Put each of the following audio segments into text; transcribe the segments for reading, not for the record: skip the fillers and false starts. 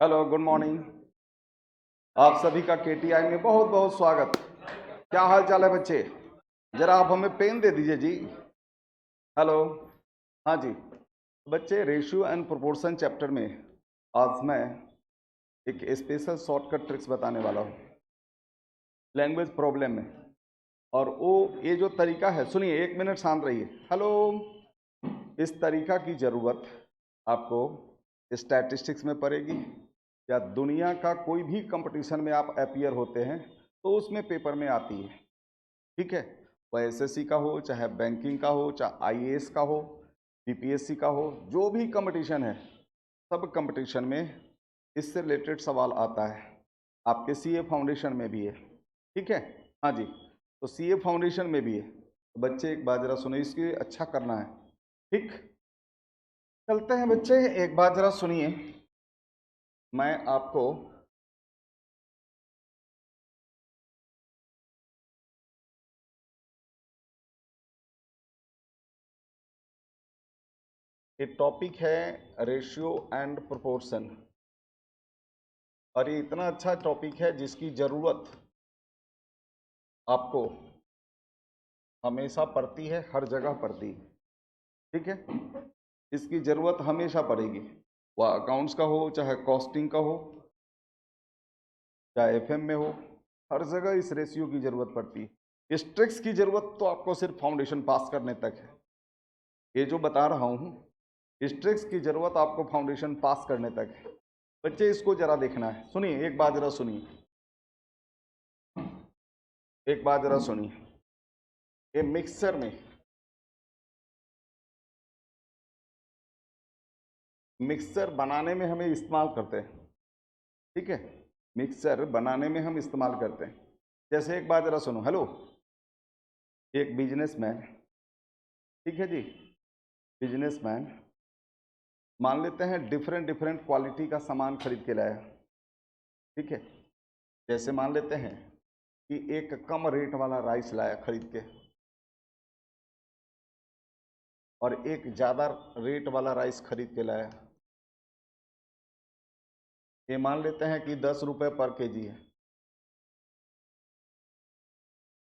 Hello, good morning. आप सभी का केटीआई में बहुत बहुत स्वागत। क्या हाल चाल है बच्चे? जरा आप हमें पेन दे दीजिए जी। हेलो। हाँ जी बच्चे, रेशियो एंड प्रोपोर्शन चैप्टर में आज मैं एक स्पेशल शॉर्टकट ट्रिक्स बताने वाला हूँ लैंग्वेज प्रॉब्लम में। और वो ये जो तरीका है, सुनिए, 1 मिनट शांत रहिए। हेलो। इस तरीका की ज़रूरत आपको स्टैटिस्टिक्स में पड़ेगी, या दुनिया का कोई भी कंपटीशन में आप अपीयर होते हैं तो उसमें पेपर में आती है। ठीक है, वह एसएससी का हो, चाहे बैंकिंग का हो, चाहे आईएएस का हो, बीपीएससी का हो, जो भी कंपटीशन है, सब कंपटीशन में इससे रिलेटेड सवाल आता है। आपके सीए फाउंडेशन में भी है। ठीक है, हाँ जी, तो सीए फाउंडेशन में भी है। तो बच्चे एक बार जरा सुनिए, इसके अच्छा करना है। ठीक, चलते हैं बच्चे, एक बार जरा सुनिए। मैं आपको ये टॉपिक है रेशियो एंड प्रोपोर्शन, और ये इतना अच्छा टॉपिक है जिसकी ज़रूरत आपको हमेशा पड़ती है, हर जगह पड़ती है। ठीक है, इसकी ज़रूरत हमेशा पड़ेगी, वह अकाउंट्स का हो, चाहे कॉस्टिंग का हो, चाहे एफएम में हो, हर जगह इस रेशियो की ज़रूरत पड़ती है। इस ट्रिक्स की ज़रूरत तो आपको सिर्फ फाउंडेशन पास करने तक है। ये जो बता रहा हूँ, इस ट्रिक्स की ज़रूरत आपको फाउंडेशन पास करने तक है। बच्चे इसको ज़रा देखना है, सुनिए, एक बार ज़रा सुनिए, एक बार ज़रा सुनिए। ये मिक्सचर में मिक्सचर बनाने में हमें इस्तेमाल करते हैं। ठीक है, मिक्सचर बनाने में हम इस्तेमाल करते हैं। जैसे एक बात जरा सुनो। हेलो, एक बिजनेसमैन, ठीक है जी, बिजनेसमैन मान लेते हैं डिफरेंट डिफरेंट क्वालिटी का सामान खरीद के लाया। ठीक है, जैसे मान लेते हैं कि एक कम रेट वाला राइस लाया खरीद के, और एक ज़्यादा रेट वाला राइस खरीद के लाया। ये मान लेते हैं कि 10 रुपये पर केजी है,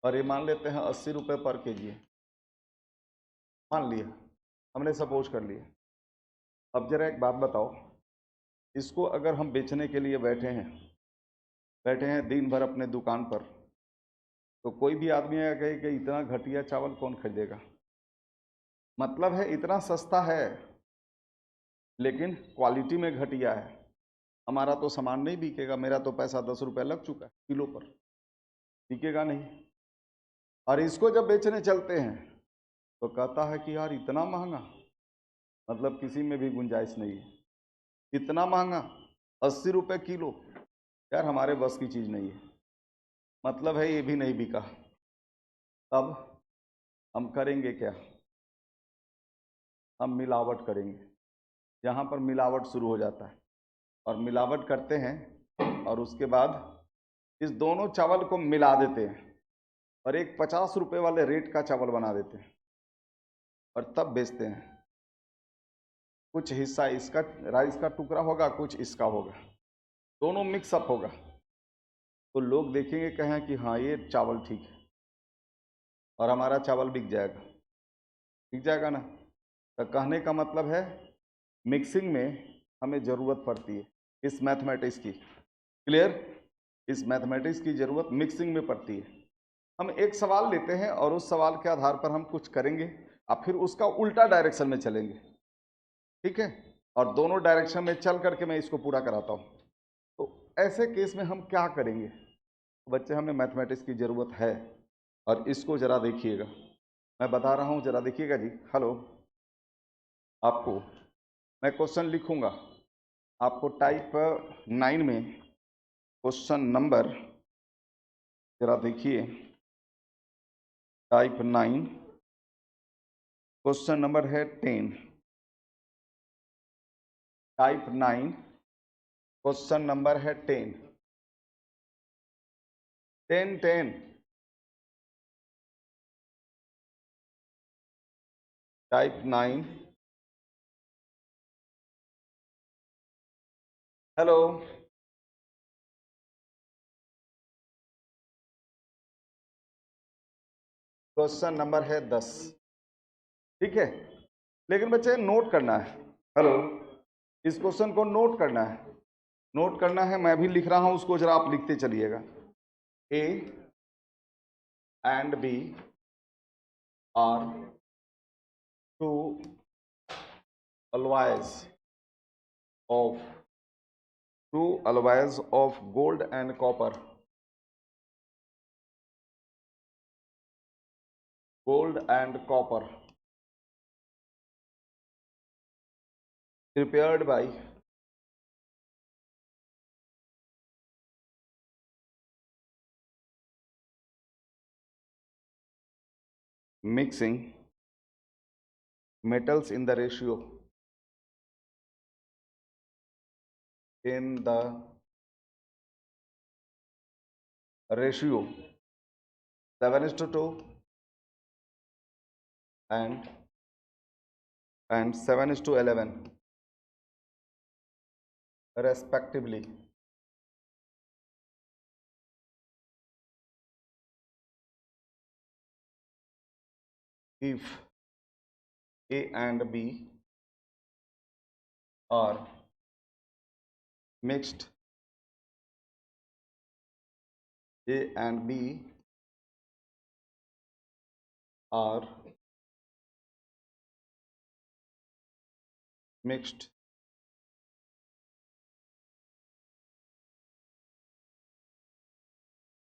और ये मान लेते हैं 80 रुपये पर केजी है। मान लिया, हमने सपोज कर लिया। अब जरा एक बात बताओ, इसको अगर हम बेचने के लिए बैठे हैं दिन भर अपने दुकान पर, तो कोई भी आदमी आएगा कहे कि इतना घटिया चावल कौन खरीदेगा। मतलब है इतना सस्ता है, लेकिन क्वालिटी में घटिया है। हमारा तो सामान नहीं बिकेगा, मेरा तो पैसा 10 रुपये लग चुका है किलो पर, बिकेगा नहीं। और इसको जब बेचने चलते हैं तो कहता है कि यार इतना महंगा, मतलब किसी में भी गुंजाइश नहीं है। इतना महंगा, 80 रुपये किलो, यार हमारे बस की चीज़ नहीं है। मतलब है ये भी नहीं बिका। तब हम करेंगे क्या? हम मिलावट करेंगे। यहाँ पर मिलावट शुरू हो जाता है, और मिलावट करते हैं, और उसके बाद इस दोनों चावल को मिला देते हैं, और एक 50 रुपये वाले रेट का चावल बना देते हैं, और तब बेचते हैं। कुछ हिस्सा इसका राइस का टुकड़ा होगा, कुछ इसका होगा, दोनों मिक्सअप होगा। तो लोग देखेंगे, कहें कि हाँ ये चावल ठीक है, और हमारा चावल बिक जाएगा। बिक जाएगा ना। तो कहने का मतलब है मिक्सिंग में हमें ज़रूरत पड़ती है इस मैथमेटिक्स की। क्लियर? इस मैथमेटिक्स की ज़रूरत मिक्सिंग में पड़ती है। हम एक सवाल लेते हैं और उस सवाल के आधार पर हम कुछ करेंगे, और फिर उसका उल्टा डायरेक्शन में चलेंगे। ठीक है, और दोनों डायरेक्शन में चल करके मैं इसको पूरा कराता हूँ। तो ऐसे केस में हम क्या करेंगे? बच्चे, हमें मैथमेटिक्स की ज़रूरत है, और इसको ज़रा देखिएगा, मैं बता रहा हूँ, ज़रा देखिएगा जी। हेलो, आपको मैं क्वेश्चन लिखूंगा, आपको टाइप 9 में क्वेश्चन नंबर, जरा देखिए, टाइप 9 क्वेश्चन नंबर है 10। टाइप 9 क्वेश्चन नंबर है 10। 10 10। Type 9 hello. क्वेश्चन नंबर है 10। ठीक है, लेकिन बच्चे नोट करना है। हेलो, इस क्वेश्चन को नोट करना है। नोट करना है, मैं भी लिख रहा हूं उसको, जरा आप लिखते चलिएगा। A and B are two alloys of two alloys of gold and copper. Gold and copper prepared by mixing metals in the ratio in the ratio 7:2 and 7:11 respectively. If A and B are mixed, A and B are mixed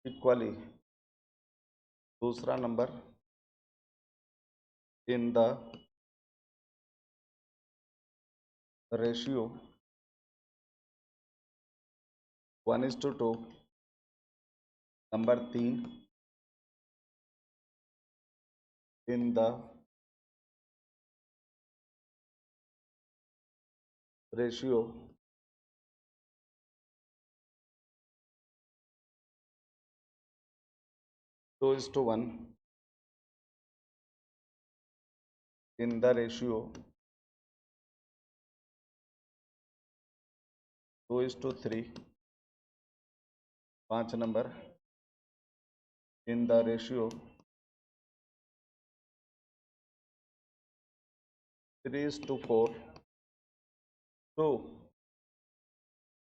equally. दूसरा number, in the ratio 1:2. Number 3, in the ratio 2:1. In the ratio 2:3. 5 number, in the ratio 3:4 to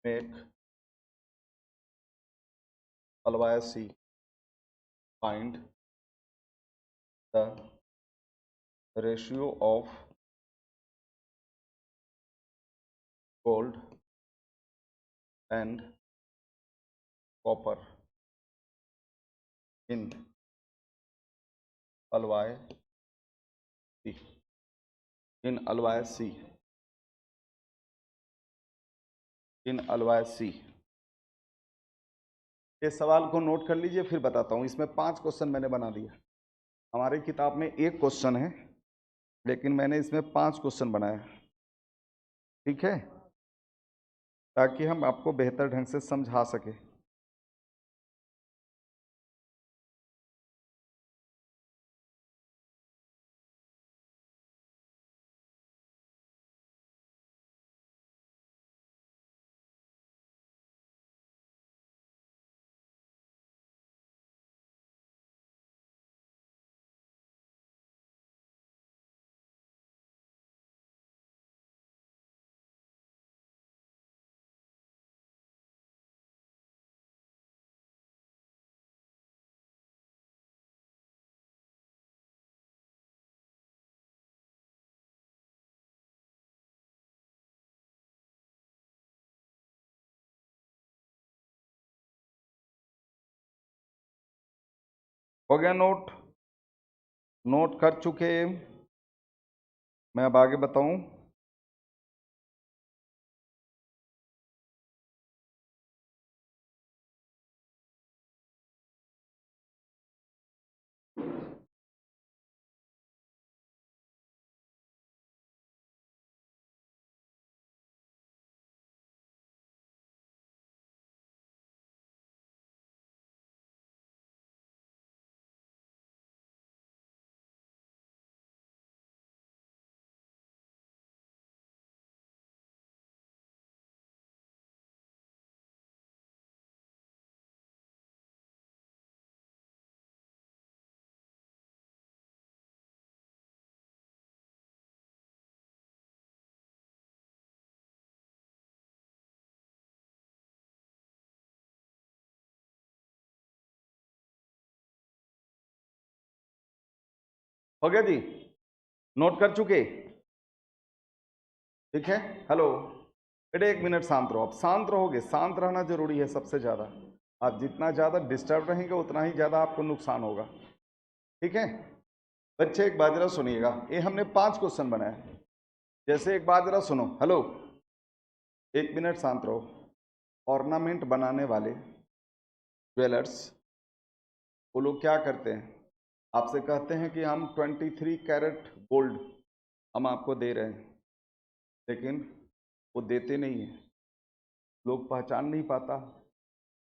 make alloy C. Find the ratio of gold and copper in alloy C. In alloy C. In alloy C. ये सवाल को note कर लीजिए, फिर बताता हूँ। इसमें 5 question मैंने बना दिया। हमारी किताब में 1 क्वेश्चन है, लेकिन मैंने इसमें 5 क्वेश्चन बनाया। ठीक है, ताकि हम आपको बेहतर ढंग से समझा सके। हो गया नोट? नोट कर चुके? मैं अब आगे बताऊं? हो गया जी, नोट कर चुके? ठीक है। हेलो बेटे, 1 मिनट शांत रहो। आप शांत रहोगे, शांत रहना जरूरी है सबसे ज़्यादा। आप जितना ज़्यादा डिस्टर्ब रहेंगे उतना ही ज़्यादा आपको नुकसान होगा। ठीक है बच्चे, एक बात जरा सुनिएगा। ये हमने 5 क्वेश्चन बनाए। जैसे एक बात जरा सुनो। हेलो, 1 मिनट शांत रहो। ऑर्नामेंट बनाने वाले ज्वेलर्स, वो लोग क्या करते हैं, आपसे कहते हैं कि हम 23 कैरेट गोल्ड हम आपको दे रहे हैं, लेकिन वो देते नहीं है। लोग पहचान नहीं पाता।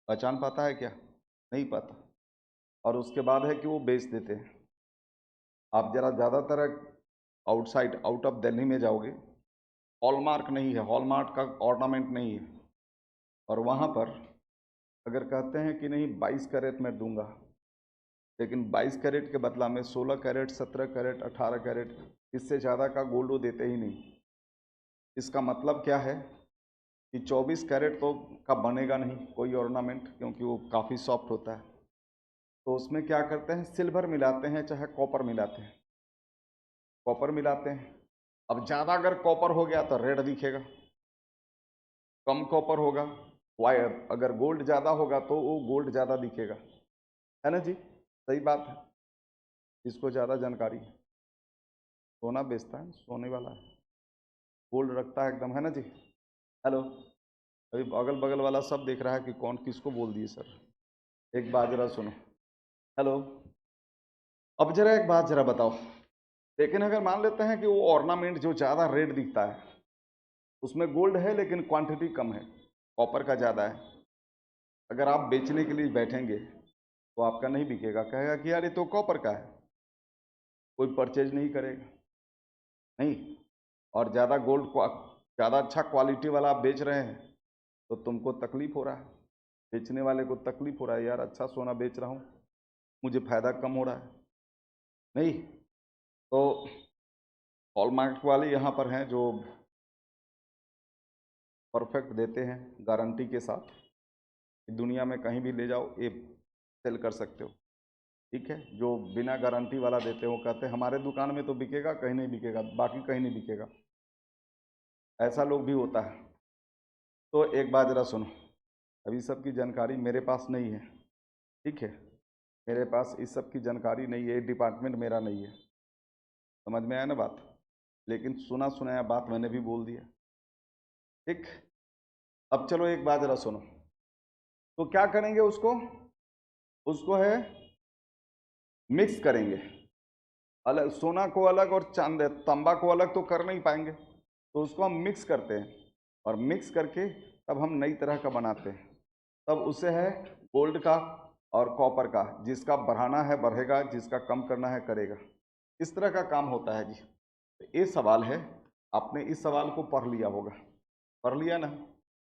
पहचान पाता है क्या? नहीं पाता। और उसके बाद है कि वो बेच देते हैं। आप जरा ज़्यादातर आउटसाइड, आउट ऑफ दिल्ली में जाओगे, हॉलमार्क नहीं है, हॉलमार्क का ऑर्नामेंट नहीं है, और वहाँ पर अगर कहते हैं कि नहीं 22 कैरेट मैं दूंगा, लेकिन 22 कैरेट के बदला में 16 कैरेट, 17 कैरेट, 18 कैरेट, इससे ज़्यादा का गोल्ड वो देते ही नहीं। इसका मतलब क्या है कि 24 कैरेट तो का बनेगा नहीं कोई ऑर्नामेंट, क्योंकि वो काफ़ी सॉफ्ट होता है। तो उसमें क्या करते हैं, सिल्वर मिलाते हैं, चाहे कॉपर मिलाते हैं। कॉपर मिलाते हैं। अब ज़्यादा अगर कॉपर हो गया तो रेड दिखेगा, कम कॉपर होगा वाइट, अगर गोल्ड ज़्यादा होगा तो वो गोल्ड ज़्यादा दिखेगा, है ना जी? सही बात है। इसको ज़्यादा जानकारी है। सोना बेचता है, सोने वाला है, गोल्ड रखता है एकदम, है ना जी? हेलो, अभी अगल बगल वाला सब देख रहा है कि कौन किसको बोल दिए सर। एक बात जरा सुनो। हेलो, अब जरा एक बात जरा बताओ। लेकिन अगर मान लेते हैं कि वो ऑर्नामेंट जो ज़्यादा रेड दिखता है उसमें गोल्ड है लेकिन क्वांटिटी कम है, कॉपर का ज़्यादा है, अगर आप बेचने के लिए बैठेंगे तो आपका नहीं बिकेगा, कहेगा कि यार ये तो कॉपर का है, कोई परचेज नहीं करेगा। नहीं, और ज़्यादा गोल्ड को ज़्यादा अच्छा क्वालिटी वाला आप बेच रहे हैं तो तुमको तकलीफ हो रहा है, बेचने वाले को तकलीफ हो रहा है, यार अच्छा सोना बेच रहा हूँ, मुझे फ़ायदा कम हो रहा है। नहीं, तो हॉलमार्क वाले यहाँ पर हैं जो परफेक्ट देते हैं गारंटी के साथ कि दुनिया में कहीं भी ले जाओ ये सेल कर सकते हो। ठीक है, जो बिना गारंटी वाला देते हैं वो कहते हैं हमारे दुकान में तो बिकेगा, कहीं नहीं बिकेगा, बाकी कहीं नहीं बिकेगा। ऐसा लोग भी होता है। तो एक बात जरा सुनो, अभी सब की जानकारी मेरे पास नहीं है। ठीक है, मेरे पास इस सब की जानकारी नहीं है, डिपार्टमेंट मेरा नहीं है, समझ में आया ना बात? लेकिन सुना सुनाया बात मैंने भी बोल दिया। ठीक, अब चलो एक बात जरा सुनो। तो क्या करेंगे उसको, उसको है मिक्स करेंगे। अलग सोना को अलग और चांद तांबा को अलग तो कर नहीं पाएंगे, तो उसको हम मिक्स करते हैं, और मिक्स करके तब हम नई तरह का बनाते हैं। तब उसे है गोल्ड का और कॉपर का, जिसका बढ़ाना है बढ़ेगा, जिसका कम करना है करेगा। इस तरह का काम होता है जी। तो ये सवाल है, आपने इस सवाल को पढ़ लिया होगा, पढ़ लिया ना?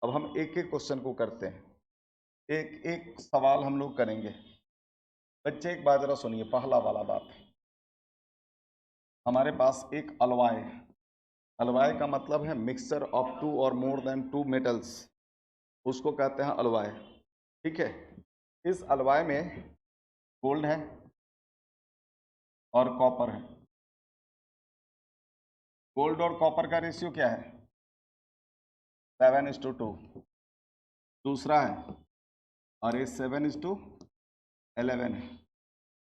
अब हम एक एक क्वेश्चन को करते हैं, एक एक सवाल हम लोग करेंगे। बच्चे एक बात जरा सुनिए, पहला वाला बात, हमारे पास एक अलवाय है। अलवाय का मतलब है मिक्सचर ऑफ 2 और मोर देन 2 मेटल्स, उसको कहते हैं अलवाय। ठीक है, इस अलवाय में गोल्ड है और कॉपर है। गोल्ड और कॉपर का रेशियो क्या है? 7:2। दूसरा है, और ये 7:11 है।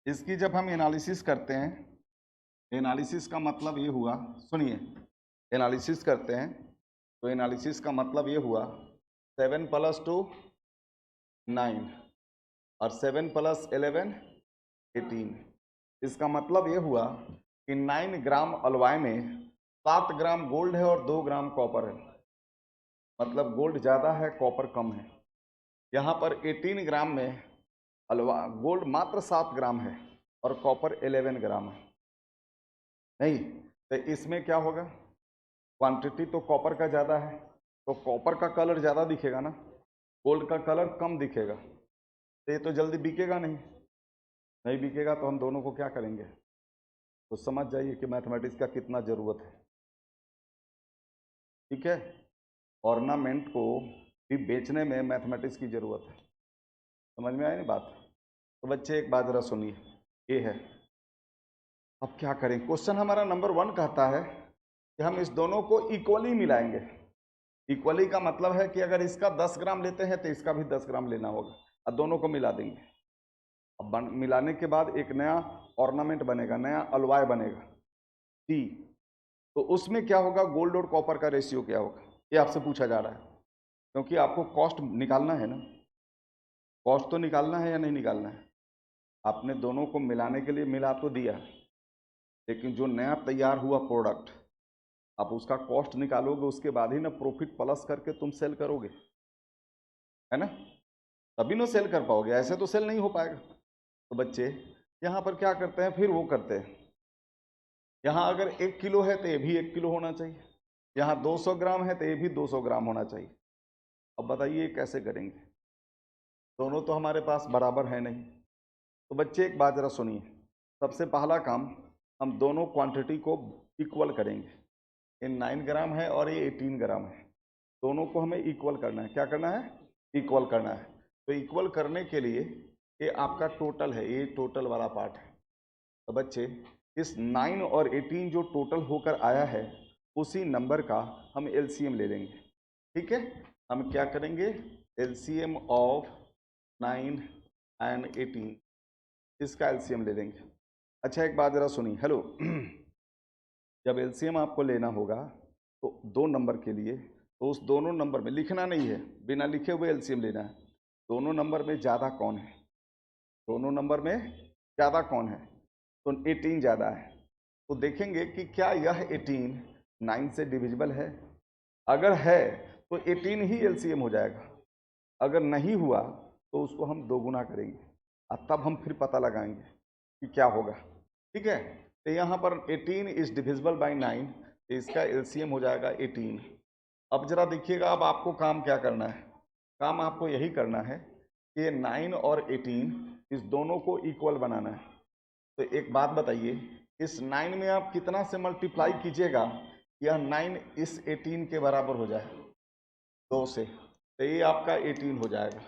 इसकी जब हम एनालिसिस करते हैं, एनालिसिस का मतलब ये हुआ, सुनिए, एनालिसिस करते हैं तो एनालिसिस का मतलब ये हुआ 7 + 2 9, और 7 + 11 18। इसका मतलब ये हुआ कि 9 ग्राम अलवाय में 7 ग्राम गोल्ड है और 2 ग्राम कॉपर है, मतलब गोल्ड ज़्यादा है कॉपर कम है। यहाँ पर 18 ग्राम में अलवा गोल्ड मात्र 7 ग्राम है और कॉपर 11 ग्राम है। नहीं, तो इसमें क्या होगा, क्वांटिटी तो कॉपर का ज़्यादा है, तो कॉपर का कलर ज़्यादा दिखेगा ना, गोल्ड का कलर कम दिखेगा, तो ये तो जल्दी बिकेगा नहीं। नहीं बिकेगा तो हम दोनों को क्या करेंगे? तो समझ जाइए कि मैथमेटिक्स का कितना ज़रूरत है। ठीक है, ऑर्नामेंट को भी बेचने में मैथमेटिक्स की ज़रूरत है। समझ में आई ना बात? तो बच्चे एक बात ज़रा सुनिए, ये है अब क्या करें, क्वेश्चन हमारा नंबर 1 कहता है कि हम इस दोनों को इक्वली मिलाएंगे। इक्वली का मतलब है कि अगर इसका 10 ग्राम लेते हैं तो इसका भी 10 ग्राम लेना होगा और दोनों को मिला देंगे। अब मिलाने के बाद एक नया ऑर्नामेंट बनेगा, नया अलवाय बनेगा टी। तो उसमें क्या होगा, गोल्ड और कॉपर का रेशियो क्या होगा, ये आपसे पूछा जा रहा है, क्योंकि आपको कॉस्ट निकालना है ना। कॉस्ट तो निकालना है या नहीं निकालना है। आपने दोनों को मिलाने के लिए मिला तो दिया, लेकिन जो नया तैयार हुआ प्रोडक्ट आप उसका कॉस्ट निकालोगे, उसके बाद ही ना प्रॉफिट प्लस करके तुम सेल करोगे, है ना। तभी ना सेल कर पाओगे, ऐसे तो सेल नहीं हो पाएगा। तो बच्चे यहाँ पर क्या करते हैं, फिर वो करते हैं, यहाँ अगर 1 किलो है तो ये भी 1 किलो होना चाहिए, यहाँ 200 ग्राम है तो ये भी 200 ग्राम होना चाहिए। अब बताइए कैसे करेंगे, दोनों तो हमारे पास बराबर है नहीं। तो बच्चे एक बात जरा सुनिए, सबसे पहला काम, हम दोनों क्वांटिटी को इक्वल करेंगे। ये 9 ग्राम है और ये 18 ग्राम है, दोनों को हमें इक्वल करना है। क्या करना है, इक्वल करना है। तो इक्वल करने के लिए ये आपका टोटल है, ये टोटल वाला पार्ट है। तो बच्चे इस 9 और 18 जो टोटल होकर आया है, उसी नंबर का हम एलसीएम ले लेंगे। ठीक है, हम क्या करेंगे, एलसीएम ऑफ 9 एंड 18, इसका एलसीएम ले लेंगे। अच्छा एक बात जरा सुनिए, हेलो जब एलसीएम आपको लेना होगा तो 2 नंबर के लिए, तो उस दोनों नंबर में लिखना नहीं है, बिना लिखे हुए एलसीएम लेना है। दोनों नंबर में ज़्यादा कौन है, दोनों नंबर में ज़्यादा कौन है, तो 18 ज़्यादा है। तो देखेंगे कि क्या यह 18 9 से डिविजिबल है। अगर है तो 18 ही एलसीएम हो जाएगा, अगर नहीं हुआ तो उसको हम 2 गुना करेंगे और तब हम फिर पता लगाएंगे कि क्या होगा। ठीक है, तो यहाँ पर 18 इज डिविजिबल बाय 9, तो इसका एलसीएम हो जाएगा 18। अब जरा देखिएगा, अब आपको काम क्या करना है, काम आपको यही करना है कि 9 और 18 इस दोनों को इक्वल बनाना है। तो एक बात बताइए, इस 9 में आप कितना से मल्टीप्लाई कीजिएगा, यह 9 इस 18 के बराबर हो जाए 2 से, तो ये आपका 18 हो जाएगा।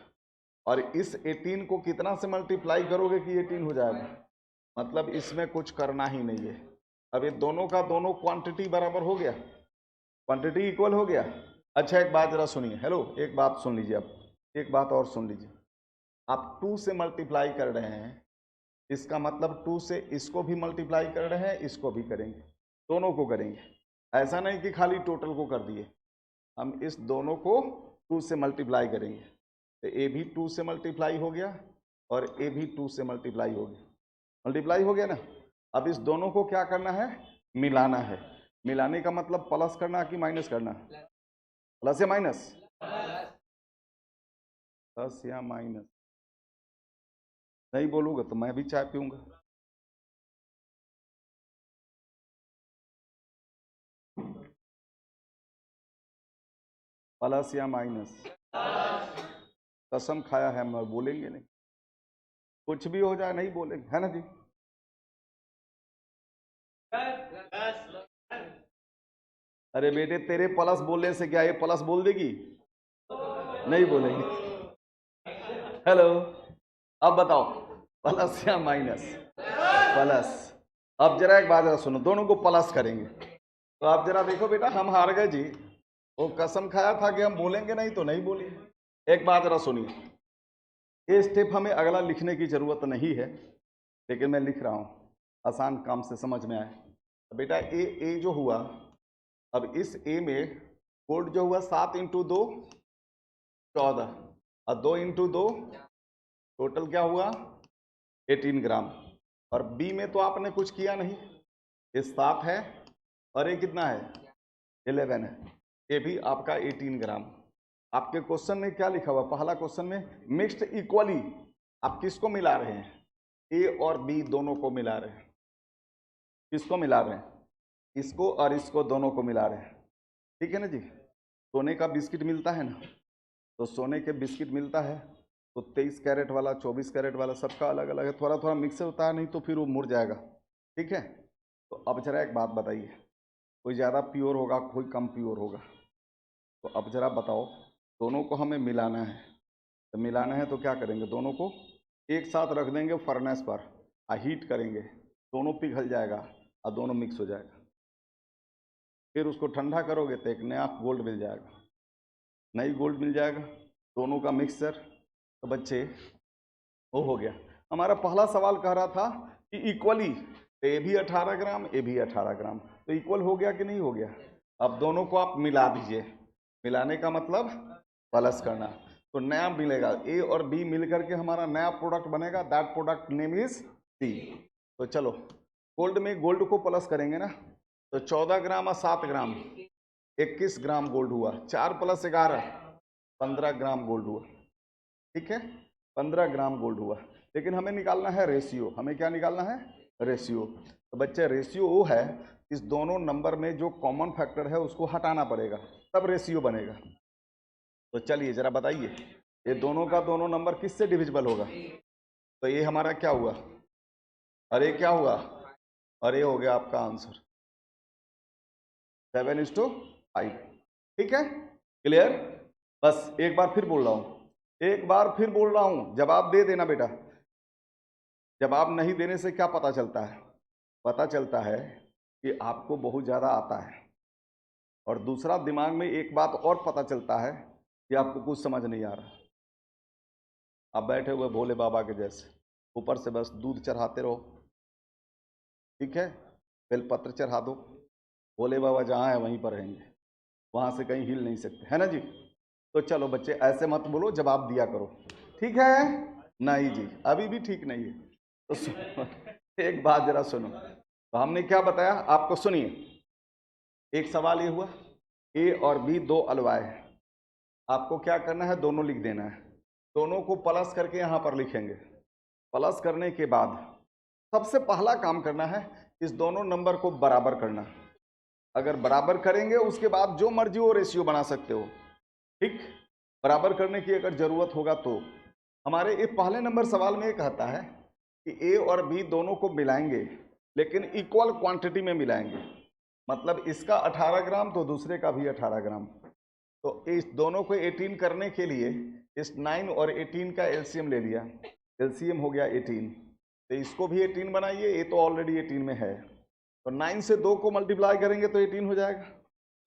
और इस 18 को कितना से मल्टीप्लाई करोगे कि 18 हो जाएगा, मतलब इसमें कुछ करना ही नहीं है। अब ये दोनों का दोनों क्वांटिटी बराबर हो गया, क्वांटिटी इक्वल हो गया। अच्छा एक बात जरा सुनिए, हेलो एक बात सुन लीजिए, अब एक बात और सुन लीजिए। आप 2 से मल्टीप्लाई कर रहे हैं, इसका मतलब 2 से इसको भी मल्टीप्लाई कर रहे हैं, इसको भी करेंगे, दोनों को करेंगे। ऐसा नहीं कि खाली टोटल को कर दिए, हम इस दोनों को 2 से मल्टीप्लाई करेंगे। तो ए भी 2 से मल्टीप्लाई हो गया और ए भी 2 से मल्टीप्लाई हो गया, मल्टीप्लाई हो गया ना। अब इस दोनों को क्या करना है, मिलाना है। मिलाने का मतलब प्लस करना कि माइनस करना, प्लस या माइनस, प्लस या माइनस। नहीं बोलूंगा तो मैं भी चाय पीऊंगा। प्लस या माइनस, कसम खाया है, हम बोलेंगे नहीं, कुछ भी हो जाए नहीं बोलेंगे, है ना जी। अरे बेटे तेरे प्लस बोलने से क्या ये प्लस बोल देगी, नहीं बोलेंगे। हेलो, अब बताओ प्लस या माइनस, प्लस। अब जरा एक बात जरा सुनो, दोनों को प्लस करेंगे। तो आप जरा देखो बेटा, हम हार गए जी, वो कसम खाया था कि हम बोलेंगे नहीं तो नहीं बोले। एक बात जरा सुनिए, ये स्टेप हमें अगला लिखने की जरूरत नहीं है, लेकिन मैं लिख रहा हूं, आसान काम से समझ में आए। बेटा ए जो हुआ, अब इस ए में कोड जो हुआ 7 × 2 14 और 2 × 2 टोटल क्या हुआ 18 ग्राम। और बी में तो आपने कुछ किया नहीं, ये 7 है और ये कितना है 11 है, ये भी आपका 18 ग्राम। आपके क्वेश्चन में क्या लिखा हुआ, पहला क्वेश्चन में मिक्स्ड इक्वली, आप किसको मिला रहे हैं, ए और बी दोनों को मिला रहे हैं। किसको मिला रहे हैं, इसको और इसको दोनों को मिला रहे हैं। ठीक है ना जी, सोने का बिस्किट मिलता है ना, तो सोने के बिस्किट मिलता है, तो 23 कैरेट वाला 24 कैरेट वाला सबका अलग अलग है, थोड़ा थोड़ा मिक्स होता है, नहीं तो फिर वो मुड़ जाएगा। ठीक है, तो अब जरा एक बात बताइए, कोई ज़्यादा प्योर होगा कोई कम प्योर होगा, तो अब जरा बताओ, दोनों को हमें मिलाना है। तो मिलाना है तो क्या करेंगे, दोनों को एक साथ रख देंगे फर्नेस पर, हीट करेंगे, दोनों पिघल जाएगा और दोनों मिक्स हो जाएगा। फिर उसको ठंडा करोगे तो एक नया गोल्ड मिल जाएगा, नई गोल्ड मिल जाएगा, दोनों का मिक्सचर। तो बच्चे वो हो गया। हमारा पहला सवाल कह रहा था कि इक्वली, तो ये भी 18 ग्राम, ये भी 18 ग्राम, तो इक्वल हो गया कि नहीं हो गया। अब दोनों को आप मिला दीजिए, मिलाने का मतलब प्लस करना, तो नया मिलेगा। ए और बी मिलकर के हमारा नया प्रोडक्ट बनेगा, that product name is C. तो चलो गोल्ड में गोल्ड को प्लस करेंगे ना, तो 14 ग्राम और 7 ग्राम 21 ग्राम गोल्ड हुआ, 4 + 11 15 ग्राम गोल्ड हुआ। ठीक है, 15 ग्राम गोल्ड हुआ। लेकिन हमें निकालना है रेशियो, हमें क्या निकालना है, रेशियो। तो बच्चे रेशियो वो है, इस दोनों नंबर में जो कॉमन फैक्टर है उसको हटाना पड़ेगा, तब रेशियो बनेगा। तो चलिए जरा बताइए, ये दोनों का दोनों नंबर किससे डिविजिबल होगा। तो ये हमारा क्या हुआ, अरे क्या हुआ, अरे हो गया आपका आंसर 7:5। ठीक है, क्लियर। बस एक बार फिर बोल रहा हूं, एक बार फिर बोल रहा हूं, जवाब दे देना बेटा। जवाब नहीं देने से क्या पता चलता है, पता चलता है कि आपको बहुत ज़्यादा आता है। और दूसरा, दिमाग में एक बात और पता चलता है कि आपको कुछ समझ नहीं आ रहा। आप बैठे हुए भोले बाबा के जैसे, ऊपर से बस दूध चढ़ाते रहो, ठीक है, बेलपत्र चढ़ा दो, भोले बाबा जहाँ है वहीं पर रहेंगे, वहाँ से कहीं हिल नहीं सकते, है ना जी। तो चलो बच्चे ऐसे मत बोलो, जवाब दिया करो, ठीक है। नहीं जी, अभी भी ठीक नहीं है। तो सुनो, एक बात जरा सुनो, तो हमने क्या बताया आपको, सुनिए। एक सवाल ये हुआ, ए और बी दो अलवाय है, आपको क्या करना है, दोनों लिख देना है, दोनों को प्लस करके यहाँ पर लिखेंगे। प्लस करने के बाद सबसे पहला काम करना है, इस दोनों नंबर को बराबर करना। अगर बराबर करेंगे उसके बाद जो मर्जी वो रेशियो बना सकते हो, ठीक। बराबर करने की अगर जरूरत होगा तो हमारे ये पहले नंबर सवाल में ये कहता है कि ए और बी दोनों को मिलाएंगे, लेकिन इक्वल क्वांटिटी में मिलाएंगे। मतलब इसका 18 ग्राम तो दूसरे का भी 18 ग्राम। तो इस दोनों को 18 करने के लिए इस 9 और 18 का एलसीएम ले लिया, एलसीएम हो गया 18। तो इसको भी 18 बनाइए, ये तो ऑलरेडी 18 में है। तो 9 से 2 को मल्टीप्लाई करेंगे तो 18 हो जाएगा।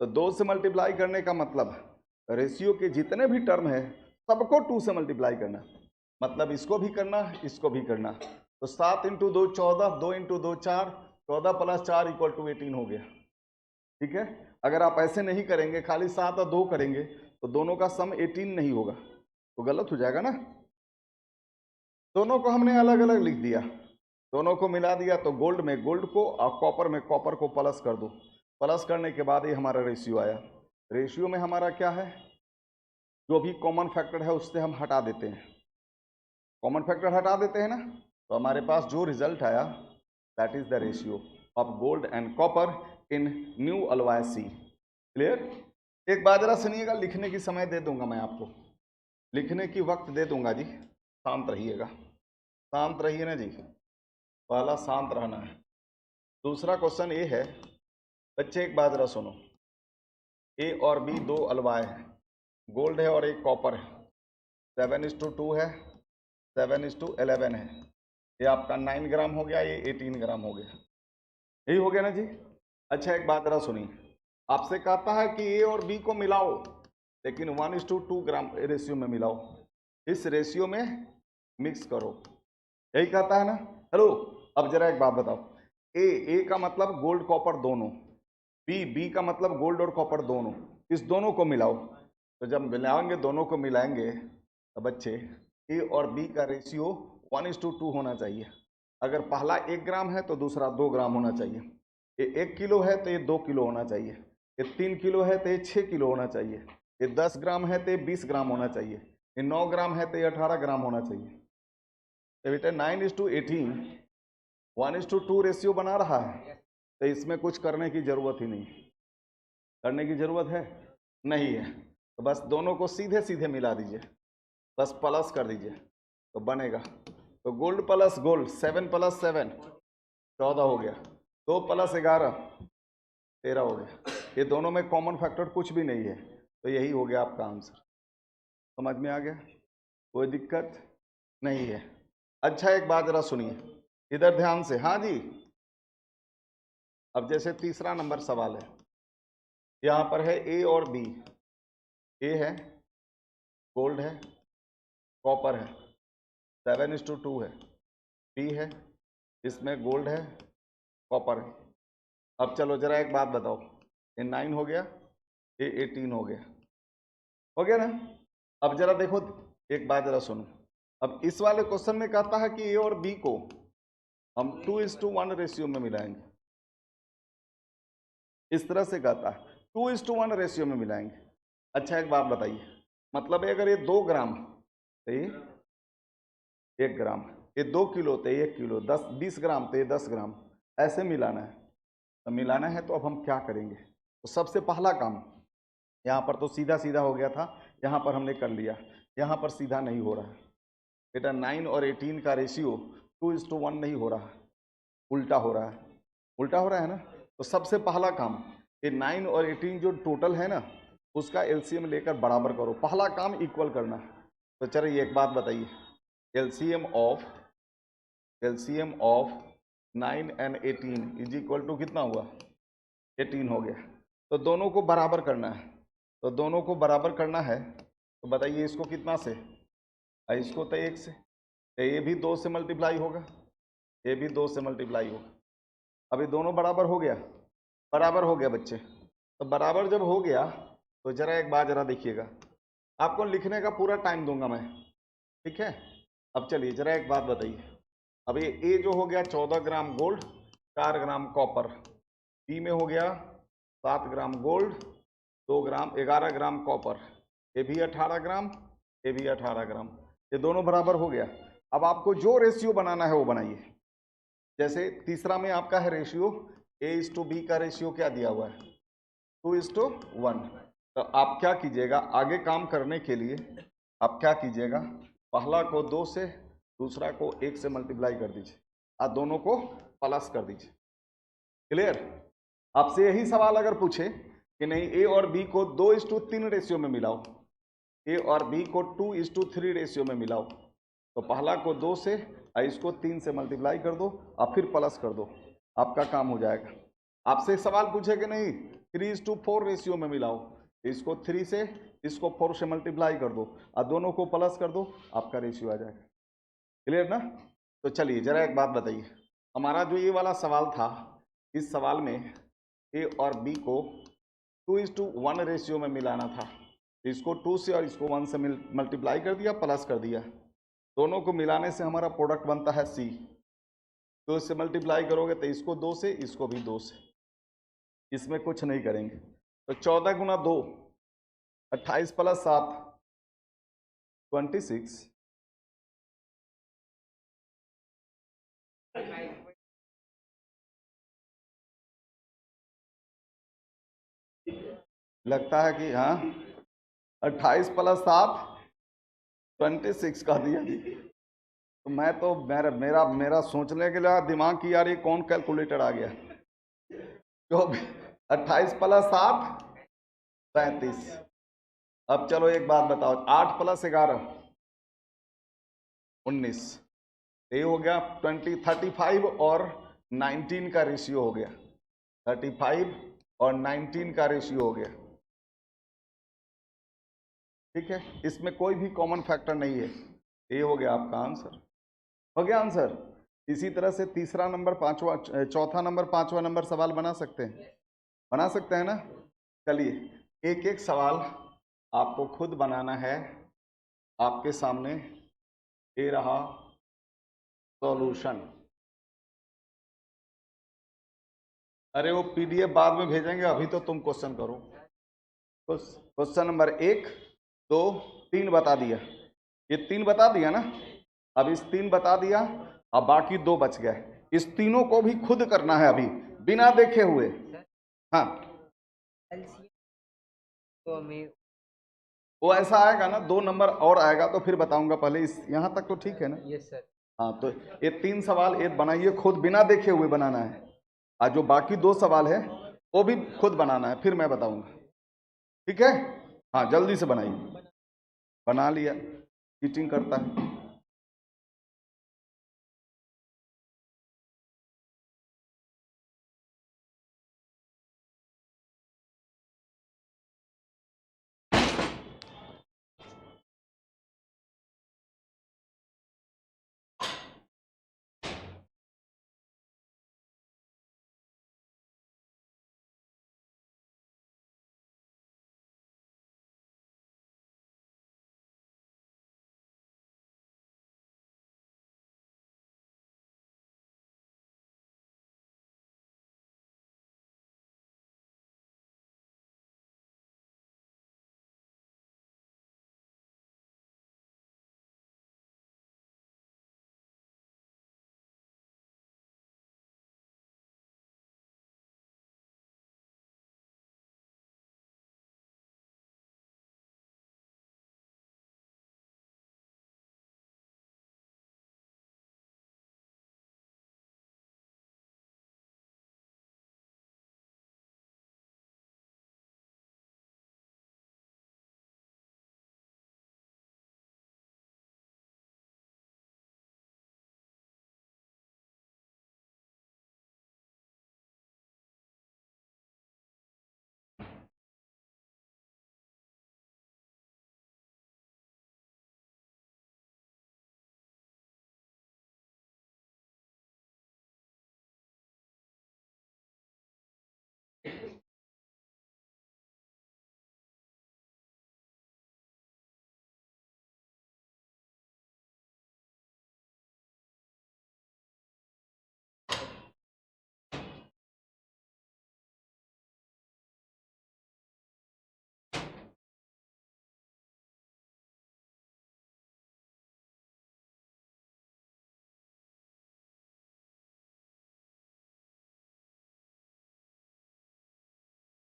तो 2 से मल्टीप्लाई करने का मतलब रेशियो के जितने भी टर्म है सबको 2 से मल्टीप्लाई करना, मतलब इसको भी करना, इसको भी करना। तो 7 × 2 14, 2 × 2 4, 14 + 4 = 18 हो गया। ठीक है, अगर आप ऐसे नहीं करेंगे, खाली 7 और 2 करेंगे तो दोनों का सम 18 नहीं होगा, तो गलत हो जाएगा ना। दोनों को हमने अलग अलग लिख दिया, दोनों को मिला दिया, तो गोल्ड में गोल्ड को और कॉपर में कॉपर को प्लस कर दो। प्लस करने के बाद ये हमारा रेशियो आया। रेशियो में हमारा क्या है, जो भी कॉमन फैक्टर है उससे हम हटा देते हैं, कॉमन फैक्टर हटा देते हैं ना, तो हमारे पास जो रिजल्ट आया that is the ratio of gold and copper in new alloy C. Clear. एक बात जरा सुनिएगा, लिखने की समय दे दूंगा मैं आपको, लिखने की वक्त दे दूंगा जी, शांत रहिएगा, शांत रहिए ना जी, पहला शांत रहना है। दूसरा क्वेश्चन ये है बच्चे, एक बात जरा सुनो, ए और बी दो अलवाय है, गोल्ड है और एक कॉपर है, 7:2 है, 7:11 है, ये आपका 9 ग्राम हो गया, ये 18 ग्राम हो गया, यही हो गया ना जी। अच्छा एक बात जरा सुनिए, आपसे कहता है कि ए और बी को मिलाओ, लेकिन 1:2 ग्राम रेशियो में मिलाओ, इस रेशियो में मिक्स करो, यही कहता है ना। हेलो, अब जरा एक बात बताओ, ए का मतलब गोल्ड कॉपर दोनों, बी का मतलब गोल्ड और कॉपर दोनों, इस दोनों को मिलाओ। तो जब मिलाएंगे, दोनों को मिलाएंगे, तो बच्चे ए और बी का रेशियो 1:2 होना चाहिए। अगर पहला 1 ग्राम है तो दूसरा 2 ग्राम होना चाहिए, ये 1 किलो है तो ये 2 किलो होना चाहिए, ये 3 किलो है तो ये 6 किलो होना चाहिए, ये 10 ग्राम है तो ये 20 ग्राम होना चाहिए, ये 9 ग्राम है तो ये 18 ग्राम होना चाहिए। तो बेटा 9:18 1:2 रेशियो बना रहा है, तो इसमें कुछ करने की जरूरत ही नहीं, करने की जरूरत है नहीं है। तो बस दोनों को सीधे सीधे मिला दीजिए, बस प्लस कर दीजिए तो बनेगा। तो गोल्ड प्लस गोल्ड 7 + 7 14 हो गया, 2 + 11 13 हो गया। ये दोनों में कॉमन फैक्टर कुछ भी नहीं है, तो यही हो गया आपका आंसर। समझ में आ गया, कोई दिक्कत नहीं है। अच्छा एक बात जरा सुनिए, इधर ध्यान से, हाँ जी, अब जैसे तीसरा नंबर सवाल है, यहाँ पर है ए और बी। ए है, गोल्ड है, कॉपर है, 7:2 है। बी है, इसमें गोल्ड है, कॉपर है। अब चलो जरा एक बात बताओ, ये 9 हो गया, ये 18 हो गया ना। अब जरा देखो, एक बात जरा सुनो। अब इस वाले क्वेश्चन में कहता है कि ए और बी को हम 2:1 रेशियो में मिलाएंगे। इस तरह से कहता है 2:1 रेशियो में मिलाएंगे। अच्छा एक बात बताइए, मतलब अगर ये 2 ग्राम तो ये 1 ग्राम, ये 2 किलो तो 1 किलो, 20 ग्राम तो ये 10 ग्राम, ऐसे मिलाना है। तो मिलाना है तो अब हम क्या करेंगे? तो सबसे पहला काम, यहाँ पर तो सीधा सीधा हो गया था, यहाँ पर हमने कर लिया। यहाँ पर सीधा नहीं हो रहा है बेटा, 9 और 18 का रेशियो 2:1 नहीं हो रहा, उल्टा हो रहा है। उल्टा हो रहा है ना। तो सबसे पहला काम, ये 9 और 18 जो टोटल है ना, उसका एलसीएम लेकर बराबर करो। पहला काम इक्वल करना। तो चलिए एक बात बताइए, LCM of 9 and 18 is equal to कितना हुआ? 18 हो गया। तो दोनों को बराबर करना है। तो दोनों को बराबर करना है तो बताइए इसको कितना से? इसको तो 1 से, तो ये भी 2 से मल्टीप्लाई होगा, ये भी 2 से मल्टीप्लाई होगा। अभी दोनों बराबर हो गया, बराबर हो गया बच्चे। तो बराबर जब हो गया तो जरा एक बात जरा देखिएगा, आपको लिखने का पूरा टाइम दूंगा मैं, ठीक है। अब चलिए जरा एक बात बताइए, अब ये ए जो हो गया 14 gram gold, 4 gram copper. B में हो गया 7 ग्राम गोल्ड, 2 ग्राम 11 ग्राम कॉपर। ये भी 18 ग्राम, ये भी 18 ग्राम। ये दोनों बराबर हो गया। अब आपको जो रेशियो बनाना है वो बनाइए। जैसे तीसरा में आपका है रेशियो, A:B का रेशियो क्या दिया हुआ है? 2:1। तो आप क्या कीजिएगा आगे काम करने के लिए, आप क्या कीजिएगा, पहला को 2 से, दूसरा को 1 से मल्टीप्लाई कर दीजिए और दोनों को प्लस कर दीजिए। क्लियर? आपसे यही सवाल अगर पूछे कि नहीं ए और बी को 2:3 रेशियो में मिलाओ, ए और बी को 2:3 रेशियो में मिलाओ, तो पहला को 2 से और इसको 3 से मल्टीप्लाई कर दो और फिर प्लस कर दो, आपका काम हो जाएगा। आपसे सवाल पूछे कि नहीं 3:4 रेशियो में मिलाओ, इसको 3 से, इसको 4 से मल्टीप्लाई कर दो और दोनों को प्लस कर दो, आपका रेशियो आ जाएगा। क्लियर ना? तो चलिए जरा एक बात बताइए, हमारा जो ये वाला सवाल था, इस सवाल में ए और बी को 2:1 रेशियो में मिलाना था। इसको 2 से और इसको 1 से मल्टीप्लाई कर दिया, प्लस कर दिया। दोनों को मिलाने से हमारा प्रोडक्ट बनता है सी। तो इससे मल्टीप्लाई करोगे तो इसको 2 से, इसको भी 2 से, इसमें कुछ नहीं करेंगे। तो 14 गुना 2, 28 प्लस 7, 26। लगता है कि हाँ, 28 प्लस 7 26 का दिया। तो मैं तो मेरा मेरा मेरा सोचने के लिए दिमाग की यार ये कौन कैलकुलेटर आ गया। तो 28 प्लस 7 35। अब चलो एक बात बताओ, 8 प्लस 11 19, ये हो गया 35 और 19 का रेशियो हो गया, 35 और 19 का रेशियो हो गया। ठीक है, इसमें कोई भी कॉमन फैक्टर नहीं है। ये हो गया आपका आंसर, हो गया आंसर। इसी तरह से तीसरा नंबर, पांचवा, चौथा नंबर, पांचवा नंबर सवाल बना सकते हैं, बना सकते हैं ना। चलिए एक एक सवाल आपको खुद बनाना है। आपके सामने ये रहा सॉल्यूशन। अरे वो पीडीएफ बाद में भेजेंगे, अभी तो तुम क्वेश्चन करो। क्वेश्चन नंबर 1, 2, 3 बता दिया, ये 3 बता दिया ना। अब इस 3 बता दिया, अब बाकी 2 बच गए, इस तीनों को भी खुद करना है अभी बिना देखे हुए। हाँ तो हमें वो ऐसा आएगा ना, 2 नंबर और आएगा तो फिर बताऊंगा, पहले इस यहाँ तक तो ठीक है ना। Yes sir. हाँ तो ये 3 सवाल ये बनाइए, खुद बिना देखे हुए बनाना है, और जो बाकी 2 सवाल है वो भी खुद बनाना है, फिर मैं बताऊंगा। ठीक है, हाँ जल्दी से बनाइए। बना लिया, चीटिंग करता है।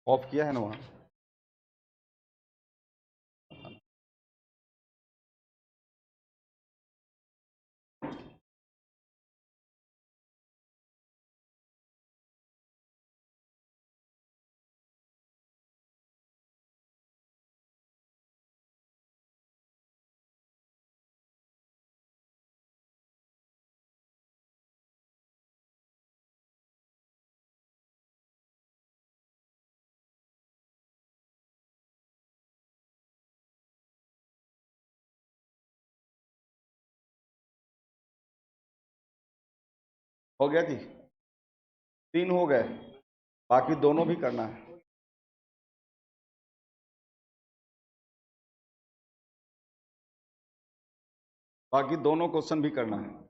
ऑफ किया है ना वहाँ? हो गया जी, 3 हो गए, बाकी दोनों भी करना है। बाकी दोनों क्वेश्चन भी करना है।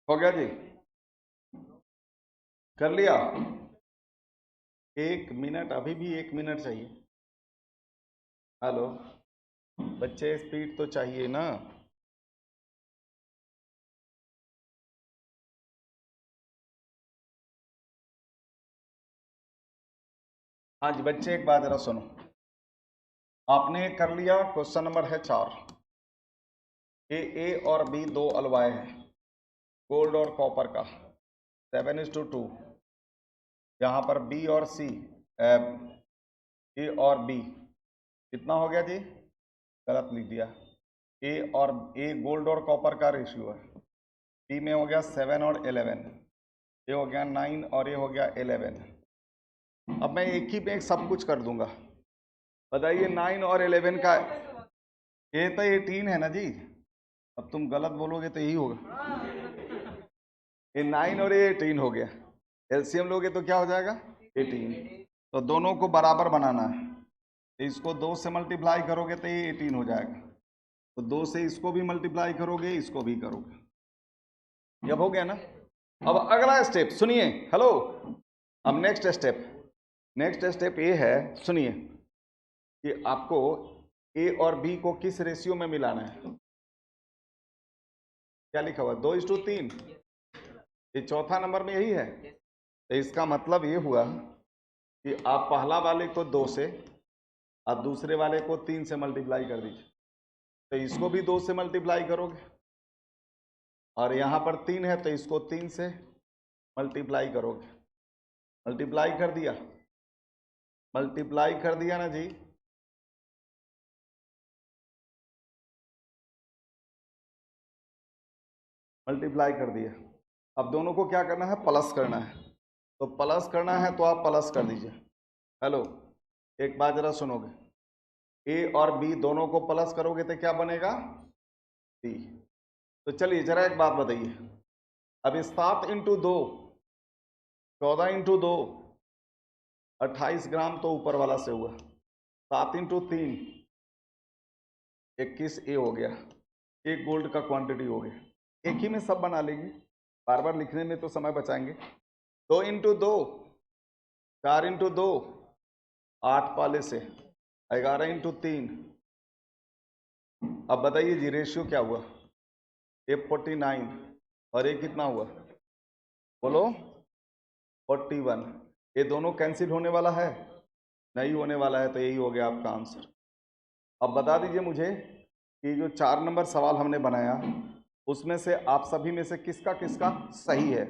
हो गया जी, कर लिया? 1 मिनट, अभी भी 1 मिनट चाहिए। हेलो बच्चे, स्पीड तो चाहिए ना। हाँ जी बच्चे, एक बात जरा सुनो। आपने कर लिया, क्वेश्चन नंबर है 4। ए और बी दो अलवाय हैं, गोल्ड और कॉपर का, 7:2। यहाँ पर बी और सी, ए और बी, कितना हो गया जी? गलत लिख दिया। ए गोल्ड और कॉपर का रेशियो है। बी में हो गया 7 और 11, ये हो गया 9 और ये हो गया 11। अब मैं एक ही पे एक सब कुछ कर दूंगा। बताइए 9 और 11 का, ये तो 18 है ना जी। अब तुम गलत बोलोगे तो यही होगा। ये 9 और ये 18 हो गया, एलसीएम लोगे तो क्या हो जाएगा? 18। तो दोनों को बराबर बनाना है, तो इसको 2 से मल्टीप्लाई करोगे तो ये 18 हो जाएगा, तो 2 से इसको भी मल्टीप्लाई करोगे, इसको भी करोगे। अब हो गया ना? अब अगला स्टेप सुनिए। हेलो, अब नेक्स्ट स्टेप ये है, सुनिए, कि आपको ए और बी को किस रेशियो में मिलाना है। क्या लिखा हुआ? 2:3। ये चौथा नंबर में यही है। तो इसका मतलब ये हुआ कि आप पहला वाले को 2 से और दूसरे वाले को 3 से मल्टीप्लाई कर दीजिए, तो इसको भी 2 से मल्टीप्लाई करोगे, और यहाँ पर 3 है तो इसको 3 से मल्टीप्लाई करोगे। मल्टीप्लाई कर दिया ना जी? मल्टीप्लाई कर दिया। अब दोनों को क्या करना है? प्लस करना है। तो प्लस करना है तो आप प्लस कर दीजिए। हेलो, एक बात जरा सुनोगे, ए और बी दोनों को प्लस करोगे तो क्या बनेगा? सी। तो चलिए जरा एक बात बताइए, अब 7 × 2, 14 × 2, 28 ग्राम तो ऊपर वाला से हुआ, 7 × 3, 21 ए हो गया, एक गोल्ड का क्वांटिटी हो गया। एक ही में सब बना लेंगे, बार बार लिखने में तो समय बचाएंगे। 2 × 2, 4 × 2, 8 पाले से, 11 × 3। अब बताइए जी रेशियो क्या हुआ? ये 49 और ये कितना हुआ? बोलो, 41। ये दोनों कैंसिल होने वाला है? नहीं होने वाला है, तो यही हो गया आपका आंसर। अब बता दीजिए मुझे कि जो 4 नंबर सवाल हमने बनाया, उसमें से आप सभी में से किसका किसका सही है?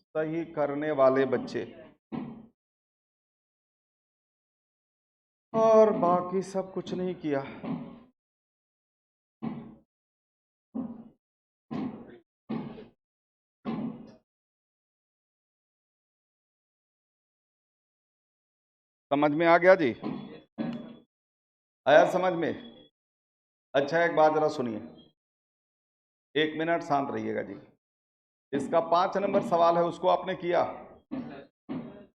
सही करने वाले बच्चे, और बाकी सब कुछ नहीं किया। समझ में आ गया जी? आया समझ में? अच्छा एक बात जरा सुनिए, 1 मिनट शांत रहिएगा जी। इसका 5 नंबर सवाल है, उसको आपने किया,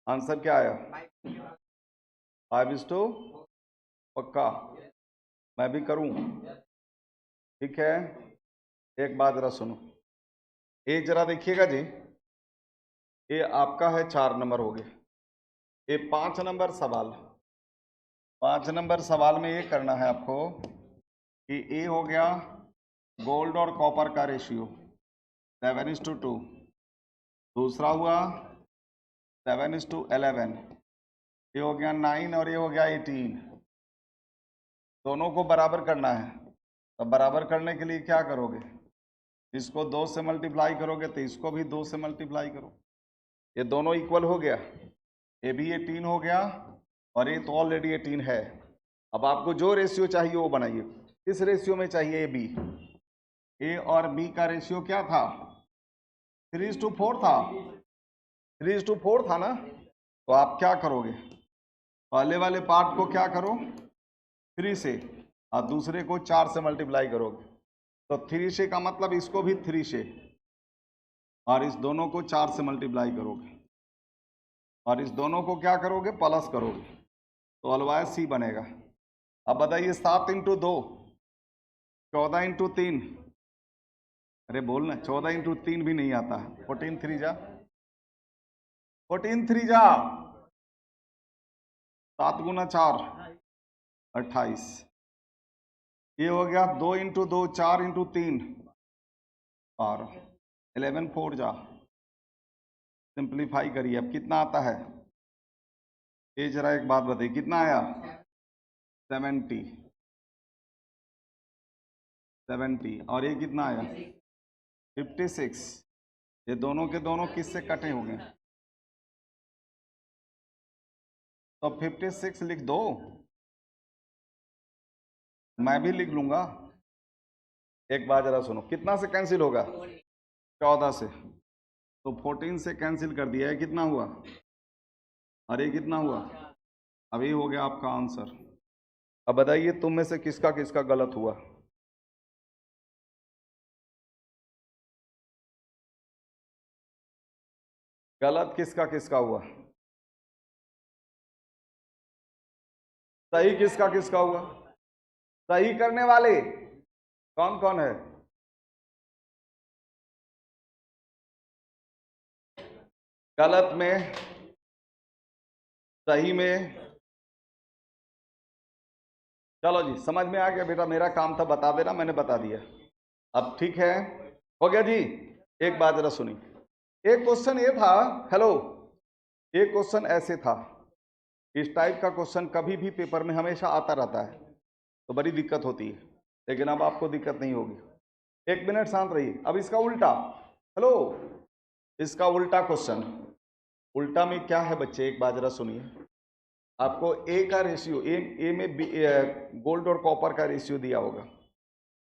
आंसर क्या आया? 5:2 पक्का? मैं भी करूं? ठीक है, एक बात जरा सुनो, ये जरा देखिएगा जी, ये आपका है 4 नंबर हो गए, ये 5 नंबर सवाल, 5 नंबर सवाल में ये करना है आपको कि ए हो गया गोल्ड और कॉपर का रेशियो 7:2, दूसरा हुआ 7:11, ये हो गया 9 और ये हो गया 18, दोनों को बराबर करना है। तो बराबर करने के लिए क्या करोगे, इसको 2 से मल्टीप्लाई करोगे तो इसको भी 2 से मल्टीप्लाई करो, ये दोनों इक्वल हो गया, ये भी 18 हो गया और ये तो ऑलरेडी 18 है। अब आपको जो रेशियो चाहिए वो बनाइए। किस रेशियो में चाहिए? बी, ए और बी का रेशियो क्या था? 3:4 था, 3:4 था ना। तो आप क्या करोगे, पहले वाले पार्ट को क्या करो 3 से और दूसरे को 4 से मल्टीप्लाई करोगे, तो 3 से का मतलब इसको भी 3 से और इस दोनों को 4 से मल्टीप्लाई करोगे और इस दोनों को क्या करोगे, प्लस करोगे, तो अलवाय सी बनेगा। अब बताइए 7 × 2 14 × 3, अरे बोलना 14 × 3 भी नहीं आता है, 14 3 जा 14 3 जा 7 × 4 28, ये हो गया 2 × 2 4 × 3 और 11 4 जा, सिंप्लीफाई करिए, अब कितना आता है? ये जरा एक बात बताइए, कितना आया? 70 और ये कितना आया? 56। ये दोनों के दोनों किससे कटे हो गए? तो 56 लिख दो, मैं भी लिख लूंगा। एक बात जरा सुनो, कितना से कैंसिल होगा? 14 से, तो 14 से कैंसिल कर दिया है, कितना हुआ? अरे कितना हुआ? अभी हो गया आपका आंसर। अब बताइए तुम में से किसका किसका गलत हुआ? गलत किसका किसका हुआ? सही किसका किसका हुआ? सही करने वाले कौन कौन है? गलत में, सही में, चलो जी समझ में आ गया बेटा, मेरा काम था बता देना, मैंने बता दिया। अब ठीक है, हो गया जी। एक बात जरा सुनी, एक क्वेश्चन ये था, हेलो, एक क्वेश्चन ऐसे था, इस टाइप का क्वेश्चन कभी भी पेपर में हमेशा आता रहता है, तो बड़ी दिक्कत होती है, लेकिन अब आपको दिक्कत नहीं होगी। 1 मिनट शांत रहिए। अब इसका उल्टा, हेलो, इसका उल्टा क्वेश्चन, उल्टा में क्या है बच्चे, एक बात जरा सुनिए, आपको ए का रेशियो, ए में बी, गोल्ड और कॉपर का रेशियो दिया होगा,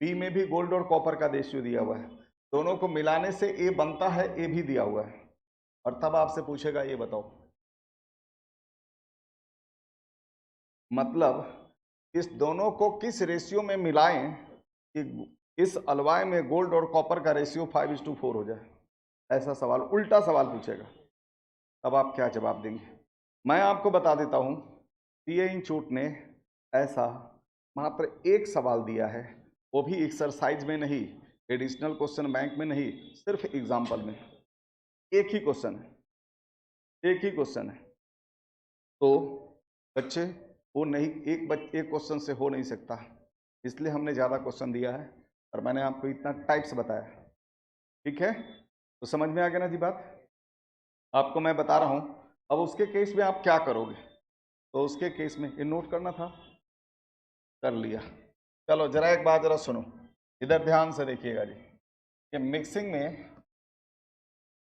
बी में भी गोल्ड और कॉपर का रेशियो दिया हुआ है, दोनों को मिलाने से ए बनता है, ए भी दिया हुआ है, और तब आपसे पूछेगा ये बताओ, मतलब इस दोनों को किस रेशियो में मिलाएं कि इस अलवाय में गोल्ड और कॉपर का रेशियो 5:4 हो जाए, ऐसा सवाल, उल्टा सवाल पूछेगा, तब आप क्या जवाब देंगे? मैं आपको बता देता हूं, सीए इंस्टीट्यूट ने ऐसा मात्र एक सवाल दिया है, वो भी एक्सरसाइज में नहीं, एडिशनल क्वेश्चन बैंक में नहीं, सिर्फ एग्जाम्पल में, एक ही क्वेश्चन है, एक ही क्वेश्चन है। तो बच्चे वो नहीं, एक क्वेश्चन से हो नहीं सकता, इसलिए हमने ज़्यादा क्वेश्चन दिया है और मैंने आपको इतना टाइप्स बताया। ठीक है, तो समझ में आ गया ना जी बात? आपको मैं बता रहा हूँ, अब उसके केस में आप क्या करोगे, तो उसके केस में ये नोट करना था, कर लिया। चलो जरा एक बात जरा सुनो, इधर ध्यान से देखिएगा जी, कि मिक्सिंग में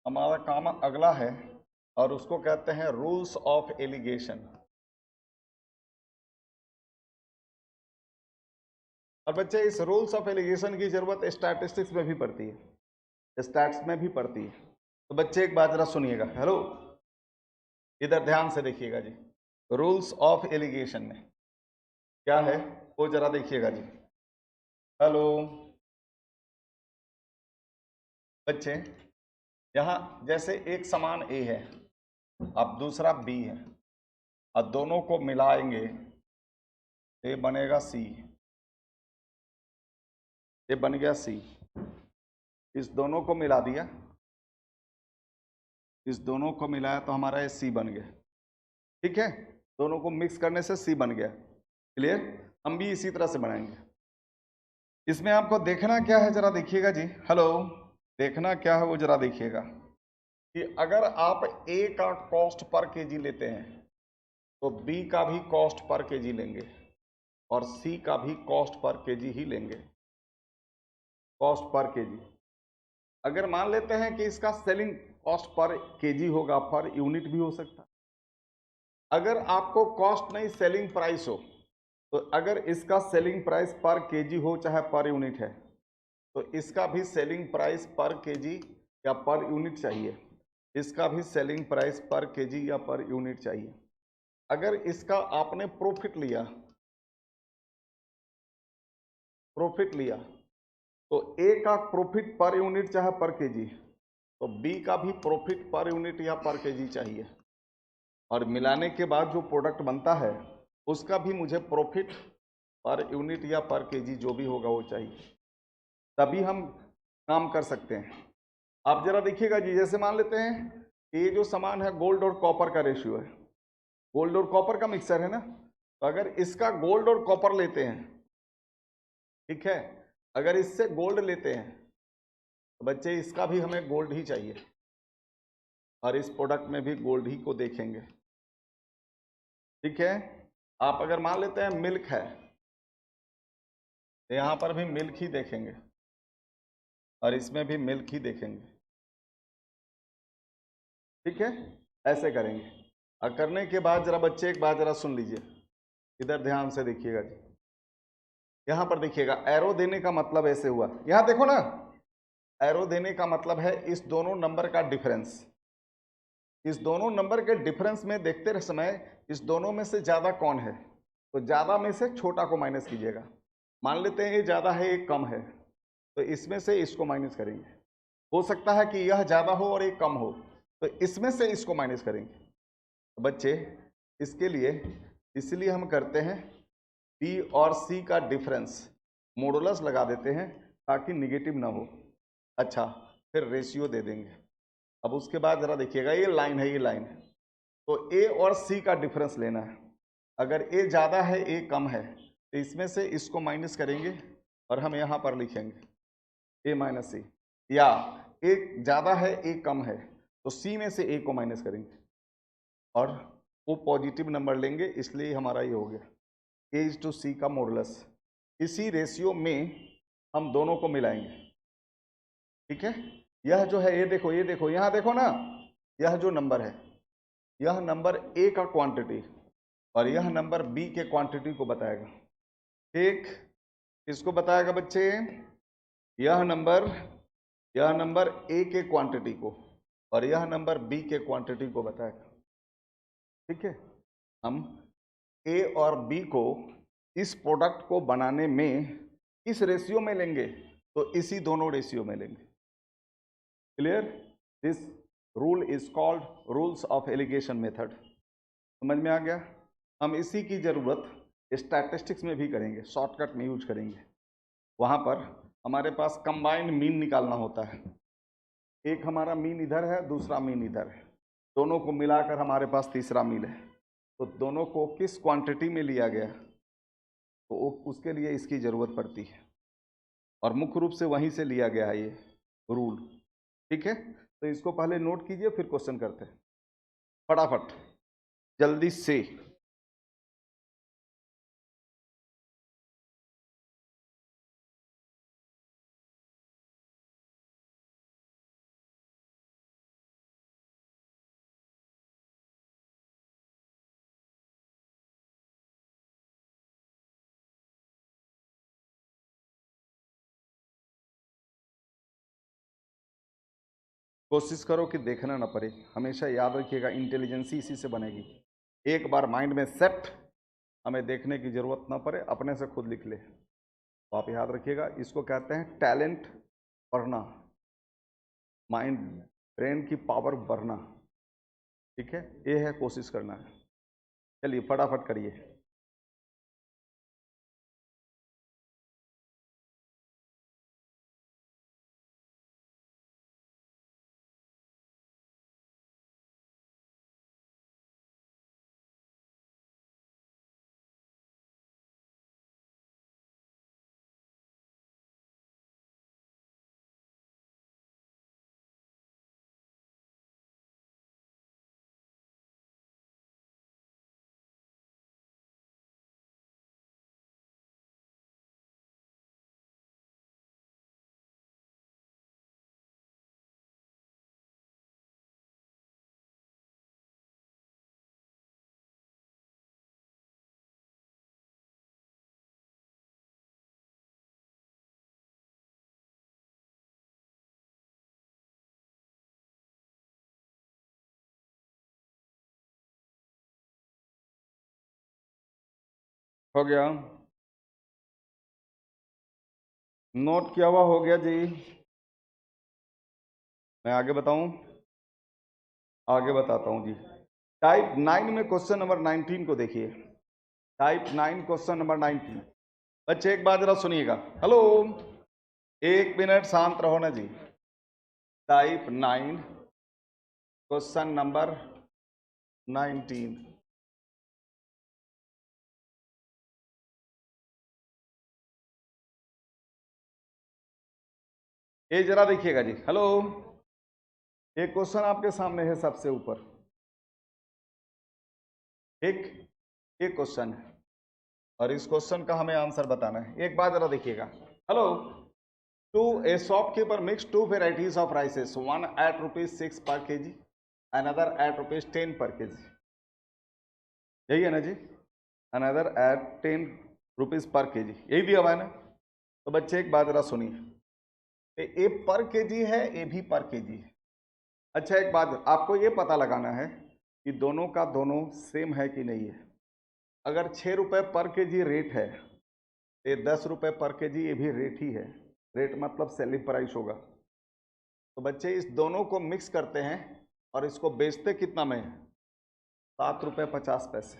हमारा काम अगला है और उसको कहते हैं रूल्स ऑफ एलिगेशन। और बच्चे इस रूल्स ऑफ एलिगेशन की जरूरत स्टैटिस्टिक्स में भी पड़ती है, स्टैट्स में भी पड़ती है। तो बच्चे एक बात जरा सुनिएगा, हेलो, इधर ध्यान से देखिएगा जी, रूल्स ऑफ एलिगेशन में क्या है वो जरा देखिएगा जी। हेलो बच्चे, यहाँ जैसे एक समान ए है, अब दूसरा बी है, और दोनों को मिलाएंगे, ये बनेगा सी, ये बन गया सी। इस दोनों को मिला दिया, इस दोनों को मिलाया तो हमारा ये सी बन गया। ठीक है, दोनों को मिक्स करने से सी बन गया। क्लियर? हम भी इसी तरह से बनाएंगे। इसमें आपको देखना क्या है जरा देखिएगा जी। हेलो, देखना क्या है वो जरा देखिएगा कि अगर आप ए का कॉस्ट पर केजी लेते हैं तो बी का भी कॉस्ट पर केजी लेंगे और सी का भी कॉस्ट पर केजी ही लेंगे। कॉस्ट पर केजी, अगर मान लेते हैं कि इसका सेलिंग कॉस्ट पर केजी होगा, पर यूनिट भी हो सकता है। अगर आपको कॉस्ट नहीं सेलिंग प्राइस हो, तो अगर इसका सेलिंग प्राइस पर केजी हो चाहे पर यूनिट है, तो इसका भी सेलिंग प्राइस पर केजी या पर यूनिट चाहिए। इसका भी सेलिंग प्राइस पर केजी या पर यूनिट चाहिए। अगर इसका आपने प्रॉफिट लिया तो ए का प्रॉफिट पर यूनिट चाहे पर केजी, तो बी का भी प्रॉफिट पर यूनिट या पर केजी चाहिए। और मिलाने के बाद जो प्रोडक्ट बनता है उसका भी मुझे प्रॉफिट पर यूनिट या पर केजी जो भी होगा वो चाहिए, तभी हम काम कर सकते हैं। आप जरा देखिएगा जी, जैसे मान लेते हैं कि ये जो सामान है गोल्ड और कॉपर का रेशियो है, गोल्ड और कॉपर का मिक्सर है ना, तो अगर इसका गोल्ड और कॉपर लेते हैं, ठीक है, अगर इससे गोल्ड लेते हैं तो बच्चे इसका भी हमें गोल्ड ही चाहिए, और इस प्रोडक्ट में भी गोल्ड ही को देखेंगे। ठीक है, आप अगर मान लेते हैं मिल्क है तो यहां पर भी मिल्क ही देखेंगे और इसमें भी मिल्क ही देखेंगे। ठीक है, ऐसे करेंगे। और करने के बाद जरा बच्चे एक बात जरा सुन लीजिए, इधर ध्यान से देखिएगा जी। यहां पर देखिएगा, एरो देने का मतलब ऐसे हुआ, यहां देखो ना, एरो देने का मतलब है इस दोनों नंबर का डिफरेंस। इस दोनों नंबर के डिफरेंस में देखते समय इस दोनों में से ज्यादा कौन है, तो ज्यादा में से छोटा को माइनस कीजिएगा। मान लेते हैं ये ज्यादा है ये कम है, तो इसमें से इसको माइनस करेंगे। हो सकता है कि यह ज्यादा हो और ये कम हो, तो इसमें से इसको माइनस करेंगे। तो बच्चे इसके लिए इसलिए हम करते हैं बी और सी का डिफरेंस मॉडुलस लगा देते हैं ताकि निगेटिव ना हो। अच्छा, फिर रेशियो दे देंगे। अब उसके बाद जरा देखिएगा, ये लाइन है, ये लाइन है, तो ए और सी का डिफरेंस लेना है। अगर ए ज़्यादा है ए कम है, तो इसमें से इसको माइनस करेंगे और हम यहाँ पर लिखेंगे ए माइनस सी, या ए ज़्यादा है ए कम है तो सी में से ए को माइनस करेंगे और वो पॉजिटिव नंबर लेंगे, इसलिए हमारा ये हो गया ए इज टू सी का मॉडुलस। इसी रेशियो में हम दोनों को मिलाएंगे। ठीक है, यह जो है, ये देखो, ये देखो, यहाँ देखो ना, यह जो नंबर है यह नंबर ए का क्वांटिटी और यह नंबर बी के क्वांटिटी को बताएगा। ठीक, इसको बताएगा बच्चे, यह नंबर ए के क्वांटिटी को और यह नंबर बी के क्वांटिटी को बताएगा। ठीक है, हम ए और बी को इस प्रोडक्ट को बनाने में किस रेशियो में लेंगे, तो इसी दोनों रेशियो में लेंगे। Clear? This rule is called rules of alligation method. समझ में आ गया? हम इसी की जरूरत स्टैटिस्टिक्स में भी करेंगे, शॉर्टकट में यूज करेंगे। वहां पर हमारे पास कंबाइंड मीन निकालना होता है। एक हमारा मीन इधर है, दूसरा मीन इधर है, दोनों को मिलाकर हमारे पास तीसरा मीन है, तो दोनों को किस क्वांटिटी में लिया गया तो उसके लिए इसकी ज़रूरत पड़ती है, और मुख्य रूप से वहीं से लिया गया है ये रूल। ठीक है, तो इसको पहले नोट कीजिए, फिर क्वेश्चन करते हैं फटाफट जल्दी से। कोशिश करो कि देखना ना पड़े, हमेशा याद रखिएगा इंटेलिजेंसी इसी से बनेगी। एक बार माइंड में सेट, हमें देखने की जरूरत ना पड़े, अपने से खुद लिख ले। तो आप याद रखिएगा, इसको कहते हैं टैलेंट बढ़ना, माइंड ब्रेन की पावर बढ़ना। ठीक है, ये है, कोशिश करना है। चलिए फटाफट करिए। हो गया, नोट किया हुआ हो गया जी। मैं आगे बताऊं? आगे बताता हूं जी। टाइप 9 में क्वेश्चन नंबर 19 को देखिए। Type 9 question number 19। बच्चे एक बात जरा सुनिएगा। हेलो, एक मिनट शांत रहो ना जी। Type 9 question number 19। ये जरा देखिएगा जी। हेलो, एक क्वेश्चन आपके सामने है सबसे ऊपर, एक एक क्वेश्चन है और इस क्वेश्चन का हमें आंसर बताना है। एक बात जरा देखिएगा। Hello, to a shopkeeper mix two varieties of rices, one at ₹6 पर kg, अनदर एट ₹10 पर kg। यही है ना जी? अनदर एट ₹10 पर kg, यही दिया हुआ है ना? तो बच्चे एक बात जरा सुनिए, ए पर kg है, ए भी पर kg है। अच्छा, एक बात आपको ये पता लगाना है कि दोनों का दोनों सेम है कि नहीं है। अगर ₹6 पर kg रेट है, ये ₹10 पर kg ये भी रेट ही है। रेट मतलब सेलिंग प्राइस होगा। तो बच्चे इस दोनों को मिक्स करते हैं और इसको बेचते कितना में? ₹7.50।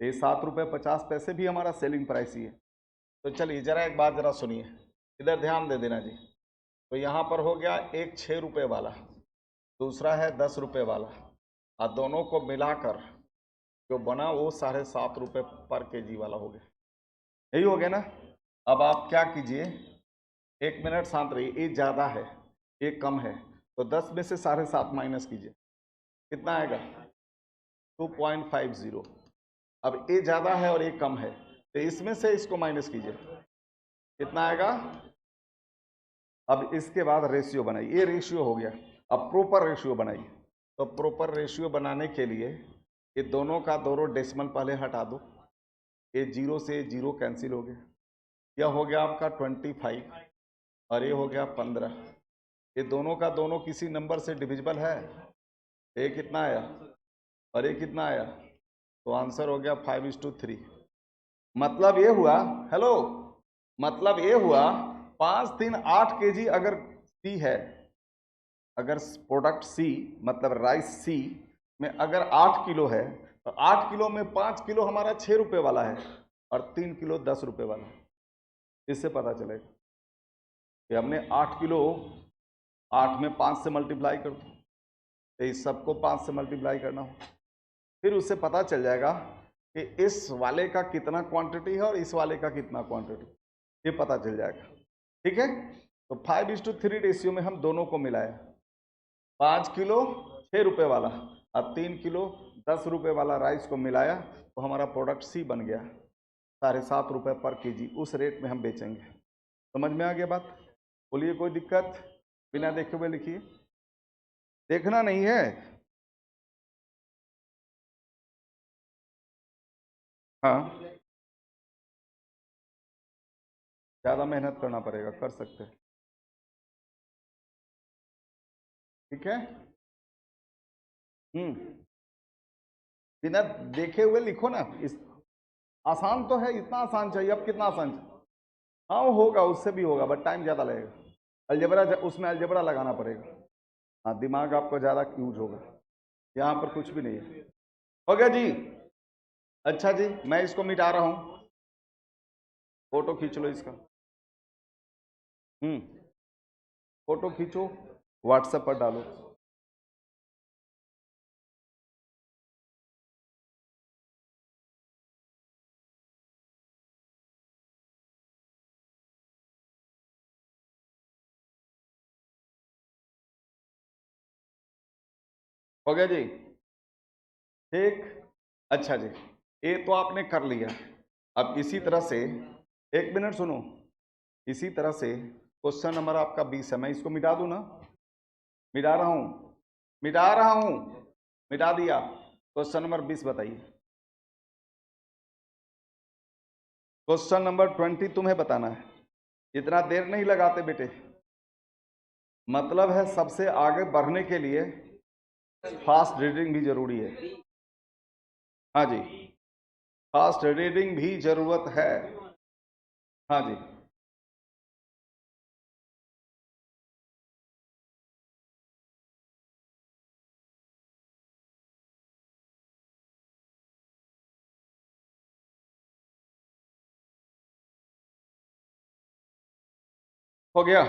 ये ₹7.50 भी हमारा सेलिंग प्राइस ही है। तो चलिए जरा एक बात जरा सुनिए, इधर ध्यान दे देना जी। तो यहाँ पर हो गया एक ₹6 वाला, दूसरा है ₹10 वाला, और दोनों को मिलाकर जो बना वो ₹7.50 पर kg वाला हो गया। यही हो गया ना? अब आप क्या कीजिए, एक मिनट शांत रहिए। ये ज़्यादा है, ये कम है, तो 10 में से 7.5 माइनस कीजिए, कितना आएगा? 2.50। अब ये ज़्यादा है और ये कम है, तो इसमें से इसको माइनस कीजिए, कितना आएगा? अब इसके बाद रेशियो बनाइए। ये रेशियो हो गया, अब प्रॉपर रेशियो बनाइए। तो प्रॉपर रेशियो बनाने के लिए ये दोनों का दोनों डेसिमल पहले हटा दो। ये 0 से 0 कैंसिल हो गया, यह हो गया आपका 25 और ये हो गया 15। ये दोनों का दोनों किसी नंबर से डिविजिबल है। ये कितना आया और ये कितना आया? तो आंसर हो गया 5:3। मतलब ये हुआ, हेलो, मतलब ये हुआ 538 kg अगर सी है, अगर प्रोडक्ट सी मतलब राइस सी में अगर 8 किलो है, तो 8 किलो में 5 किलो हमारा ₹6 वाला है और 3 किलो ₹10 वाला है। इससे पता चलेगा कि हमने 8 किलो 8 में 5 से मल्टीप्लाई कर दो, तो इस सबको 5 से मल्टीप्लाई करना हो, फिर उससे पता चल जाएगा कि इस वाले का कितना क्वांटिटी है और इस वाले का कितना क्वांटिटी, ये पता चल जाएगा। ठीक है, तो 5:3 रेशियो में हम दोनों को मिलाया, 5 किलो ₹6 वाला और 3 किलो ₹10 वाला राइस को मिलाया, तो हमारा प्रोडक्ट सी बन गया ₹7.5 पर kg। उस रेट में हम बेचेंगे। समझ में आ गया बात? बोलिए, कोई दिक्कत? बिना देखे हुए लिखिए, देखना नहीं है। हाँ, ज़्यादा मेहनत करना पड़ेगा, कर सकते हैं। ठीक है। बिना देखे हुए लिखो ना। इस आसान तो है, इतना आसान चाहिए। अब कितना आसान चाहिए? हाँ वो होगा, उससे भी होगा, बट टाइम ज़्यादा लगेगा। अलजेब्रा, उसमें अलजेब्रा लगाना पड़ेगा। हाँ, दिमाग आपको ज़्यादा यूज होगा। यहाँ पर कुछ भी नहीं है। हो गया जी? अच्छा जी, मैं इसको मिटा रहा हूँ। फोटो खींच लो इसका। फोटो खींचो, व्हाट्सएप पर डालो। हो गया जी? ठीक। अच्छा जी, ये तो आपने कर लिया। अब इसी तरह से, एक मिनट सुनो, इसी तरह से क्वेश्चन नंबर आपका 20 है। मैं इसको मिटा दूं ना? मिटा रहा हूं, मिटा रहा हूं, मिटा दिया। क्वेश्चन नंबर 20 बताइए। क्वेश्चन नंबर 20 तुम्हें बताना है। इतना देर नहीं लगाते बेटे। मतलब है सबसे आगे बढ़ने के लिए फास्ट रीडिंग भी जरूरी है। हाँ जी, फास्ट रीडिंग भी जरूरत है। हाँ जी। हो गया?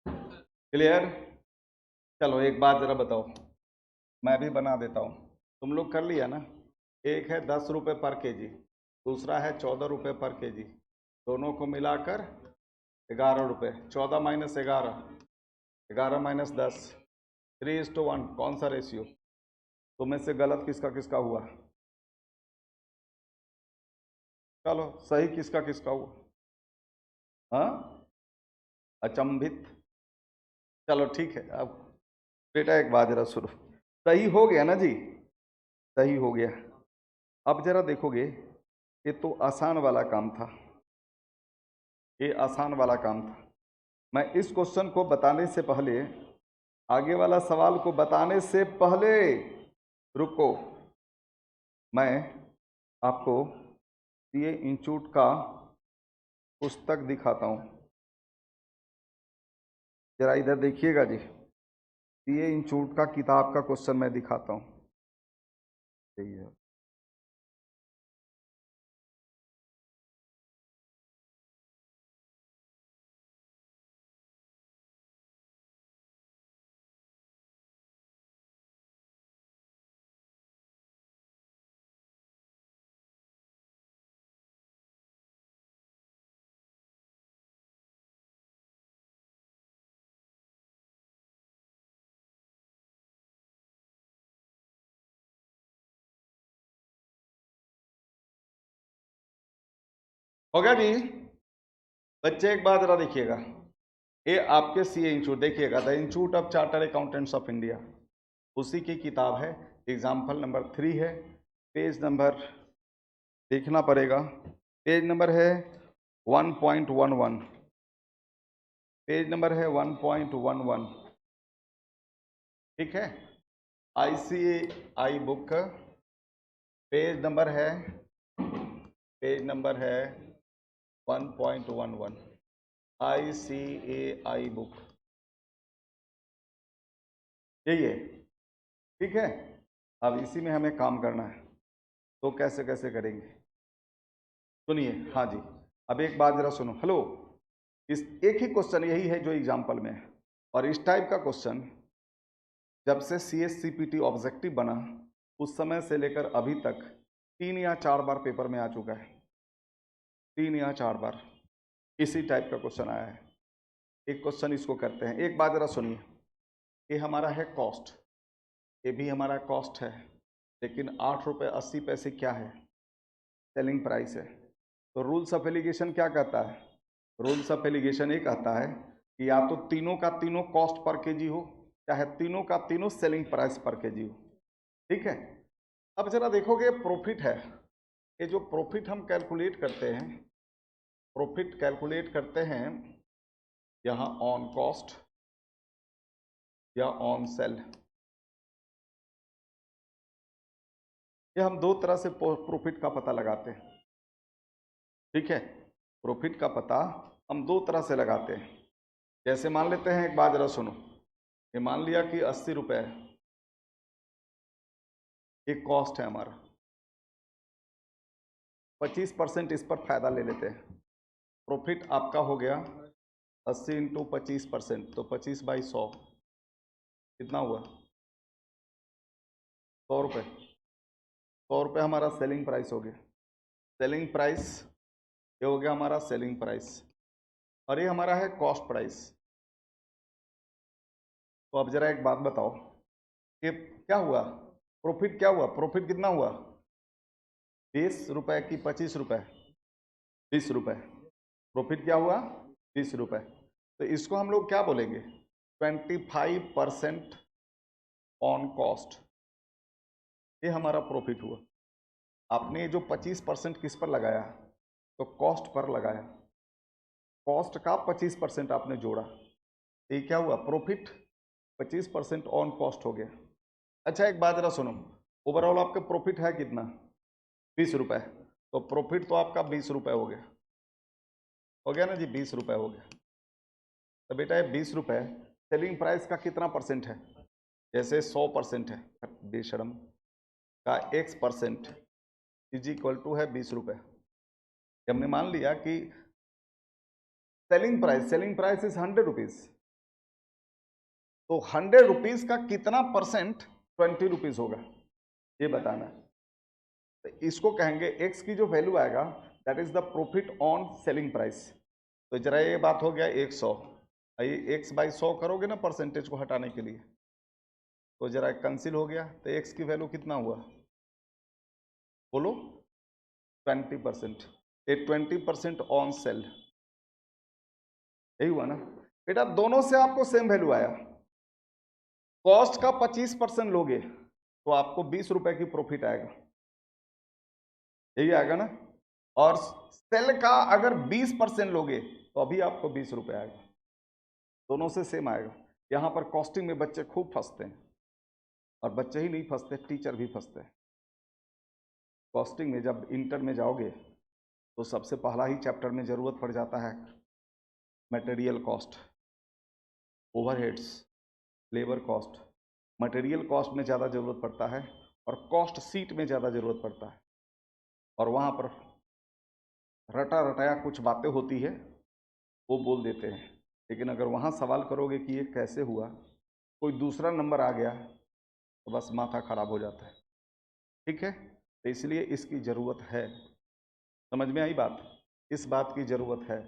क्लियर? चलो एक बात जरा बताओ, मैं भी बना देता हूँ। तुम लोग कर लिया ना? एक है 10 रुपये पर केजी, दूसरा है 14 रुपये पर केजी। दोनों को मिलाकर 11 रुपये। 14 माइनस 11, 11 माइनस 10, 3:1। कौन सा रेशियो? तुम्हें से गलत किसका किसका हुआ? चलो सही किसका किसका हुआ? हाँ, अचंभित। चलो ठीक है। अब बेटा एक बात जरा सुनो, सही हो गया ना जी? सही हो गया। अब जरा देखोगे, ये तो आसान वाला काम था, ये आसान वाला काम था। मैं इस क्वेश्चन को बताने से पहले, आगे वाला सवाल को बताने से पहले, रुको, मैं आपको सीए इंस्टीट्यूट का पुस्तक दिखाता हूँ। जरा इधर देखिएगा जी, सीए इंस्टीट्यूट का किताब का क्वेश्चन मैं दिखाता हूँ। सही है। हो गया जी? बच्चे एक बात जरा देखिएगा, ये आपके सीए इंस्टीट्यूट देखिएगा, the institute of charter accountants of India, उसी की किताब है। एग्जाम्पल नंबर 3 है। पेज नंबर देखना पड़ेगा। पेज नंबर है 1.11। पेज नंबर है 1.11। ठीक है? ICAI बुक, पेज नंबर है, पेज नंबर है 1.11। ICAI बुक, यही है। ठीक है? अब इसी में हमें काम करना है, तो कैसे कैसे करेंगे सुनिए। हाँ जी, अब एक बात जरा सुनो। हेलो, इस एक ही क्वेश्चन यही है जो एग्जाम्पल में है, और इस टाइप का क्वेश्चन जब से CSCPT ऑब्जेक्टिव बना उस समय से लेकर अभी तक 3 या 4 बार पेपर में आ चुका है। 3 या 4 बार इसी टाइप का क्वेश्चन आया है। एक क्वेश्चन इसको करते हैं, एक बात जरा सुनिए। ये हमारा है कॉस्ट, ये भी हमारा कॉस्ट है, लेकिन 8 रुपये 80 पैसे क्या है? सेलिंग प्राइस है। तो रूल्स ऑफ एलिगेशन क्या कहता है? रूल्स ऑफ एलिगेशन ये कहता है कि या तो तीनों का तीनों कॉस्ट पर केजी हो, चाहे तीनों का तीनों सेलिंग प्राइस पर केजी हो। ठीक है? अब जरा देखोगे, प्रॉफिट है, ये जो प्रॉफिट हम कैलकुलेट करते हैं, प्रॉफिट कैलकुलेट करते हैं यहाँ ऑन कॉस्ट या ऑन सेल। ये हम दो तरह से प्रॉफिट का पता लगाते हैं, ठीक है। प्रॉफिट का पता हम दो तरह से लगाते हैं। जैसे मान लेते हैं, एक बात जरा सुनो, ये मान लिया कि 80 रुपये एक कॉस्ट है हमारा, 25% इस पर फायदा ले लेते हैं। प्रॉफिट आपका हो गया 80 इंटू 25%, तो 25/100 कितना हुआ? 100 रुपये। 100 रुपये हमारा सेलिंग प्राइस हो गया। सेलिंग प्राइस ये हो गया हमारा सेलिंग प्राइस, और ये हमारा है कॉस्ट प्राइस। तो अब जरा एक बात बताओ कि क्या हुआ? प्रॉफिट क्या हुआ? प्रॉफिट कितना हुआ? 20 रुपये की 25 रुपये? 20 रुपये। प्रॉफिट क्या हुआ? 20 रुपये। तो इसको हम लोग क्या बोलेंगे? 25% ऑन कॉस्ट, ये हमारा प्रॉफिट हुआ। आपने जो 25% किस पर लगाया? तो कॉस्ट पर लगाया। कॉस्ट का 25% आपने जोड़ा, ये क्या हुआ? प्रॉफिट 25% ऑन कॉस्ट हो गया। अच्छा एक बात जरा सुनो, ओवरऑल आपका प्रॉफिट है कितना? 20 रुपये। तो प्रॉफिट तो आपका 20 रुपये हो गया ना जी, 20 रुपये हो गया। तो बेटा ये 20 रुपये सेलिंग प्राइस का कितना परसेंट है? जैसे 100% है बेशरम का x% इज इक्वल टू है 20 रुपये। हमने मान लिया कि सेलिंग प्राइस इज 100 रुपीज, तो 100 रुपीज का कितना परसेंट 20 रुपीज होगा, ये बताना है। तो इसको कहेंगे x की जो वैल्यू आएगा that is the profit on selling price. तो जरा ये बात हो गया 100, ये x/100 करोगे ना परसेंटेज को हटाने के लिए, तो जरा कैंसिल हो गया, तो x की वैल्यू कितना हुआ? बोलो 20%। ये 20% ऑन सेल, यही हुआ ना बेटा। दोनों से आपको सेम वैल्यू आया। कॉस्ट का 25% लोगे तो आपको 20 रुपए की प्रॉफिट आएगा, यही आएगा ना। और सेल का अगर 20% लोगे तो अभी आपको 20 रुपए आएगा। दोनों से सेम आएगा। यहां पर कॉस्टिंग में बच्चे खूब फंसते हैं, और बच्चे ही नहीं फंसते, टीचर भी फंसते हैं। कॉस्टिंग में जब इंटर में जाओगे तो सबसे पहला ही चैप्टर में जरूरत पड़ जाता है material cost, overheads, labour cost. Material cost में ज़्यादा ज़रूरत पड़ता है, और कॉस्ट सीट में ज़्यादा ज़रूरत पड़ता है। और वहाँ पर रटा रटाया कुछ बातें होती है, वो बोल देते हैं। लेकिन अगर वहाँ सवाल करोगे कि ये कैसे हुआ, कोई दूसरा नंबर आ गया, तो बस माथा खराब हो जाता है। ठीक है, तो इसलिए इसकी ज़रूरत है। समझ में आई बात? इस बात की ज़रूरत है।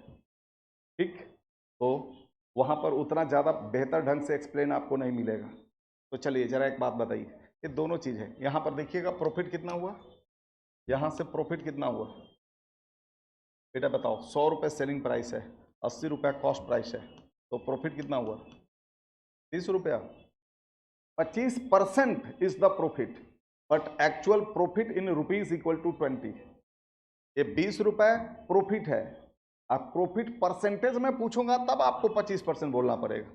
ठीक, तो वहाँ पर उतना ज़्यादा बेहतर ढंग से एक्सप्लेन आपको नहीं मिलेगा। तो चलिए जरा एक बात बताइए, ये दोनों चीज़ है। यहाँ पर देखिएगा प्रॉफिट कितना हुआ, यहाँ से प्रॉफिट कितना हुआ बेटा बताओ। 100 रुपये सेलिंग प्राइस है, 80 रुपया कॉस्ट प्राइस है, तो प्रॉफिट कितना हुआ? 30 रुपया। 25% is the profit, but actual profit in rupees equal to 20। ये 20 रुपये प्रॉफिट है। आप प्रॉफिट परसेंटेज में पूछूंगा तब आपको 25% बोलना पड़ेगा।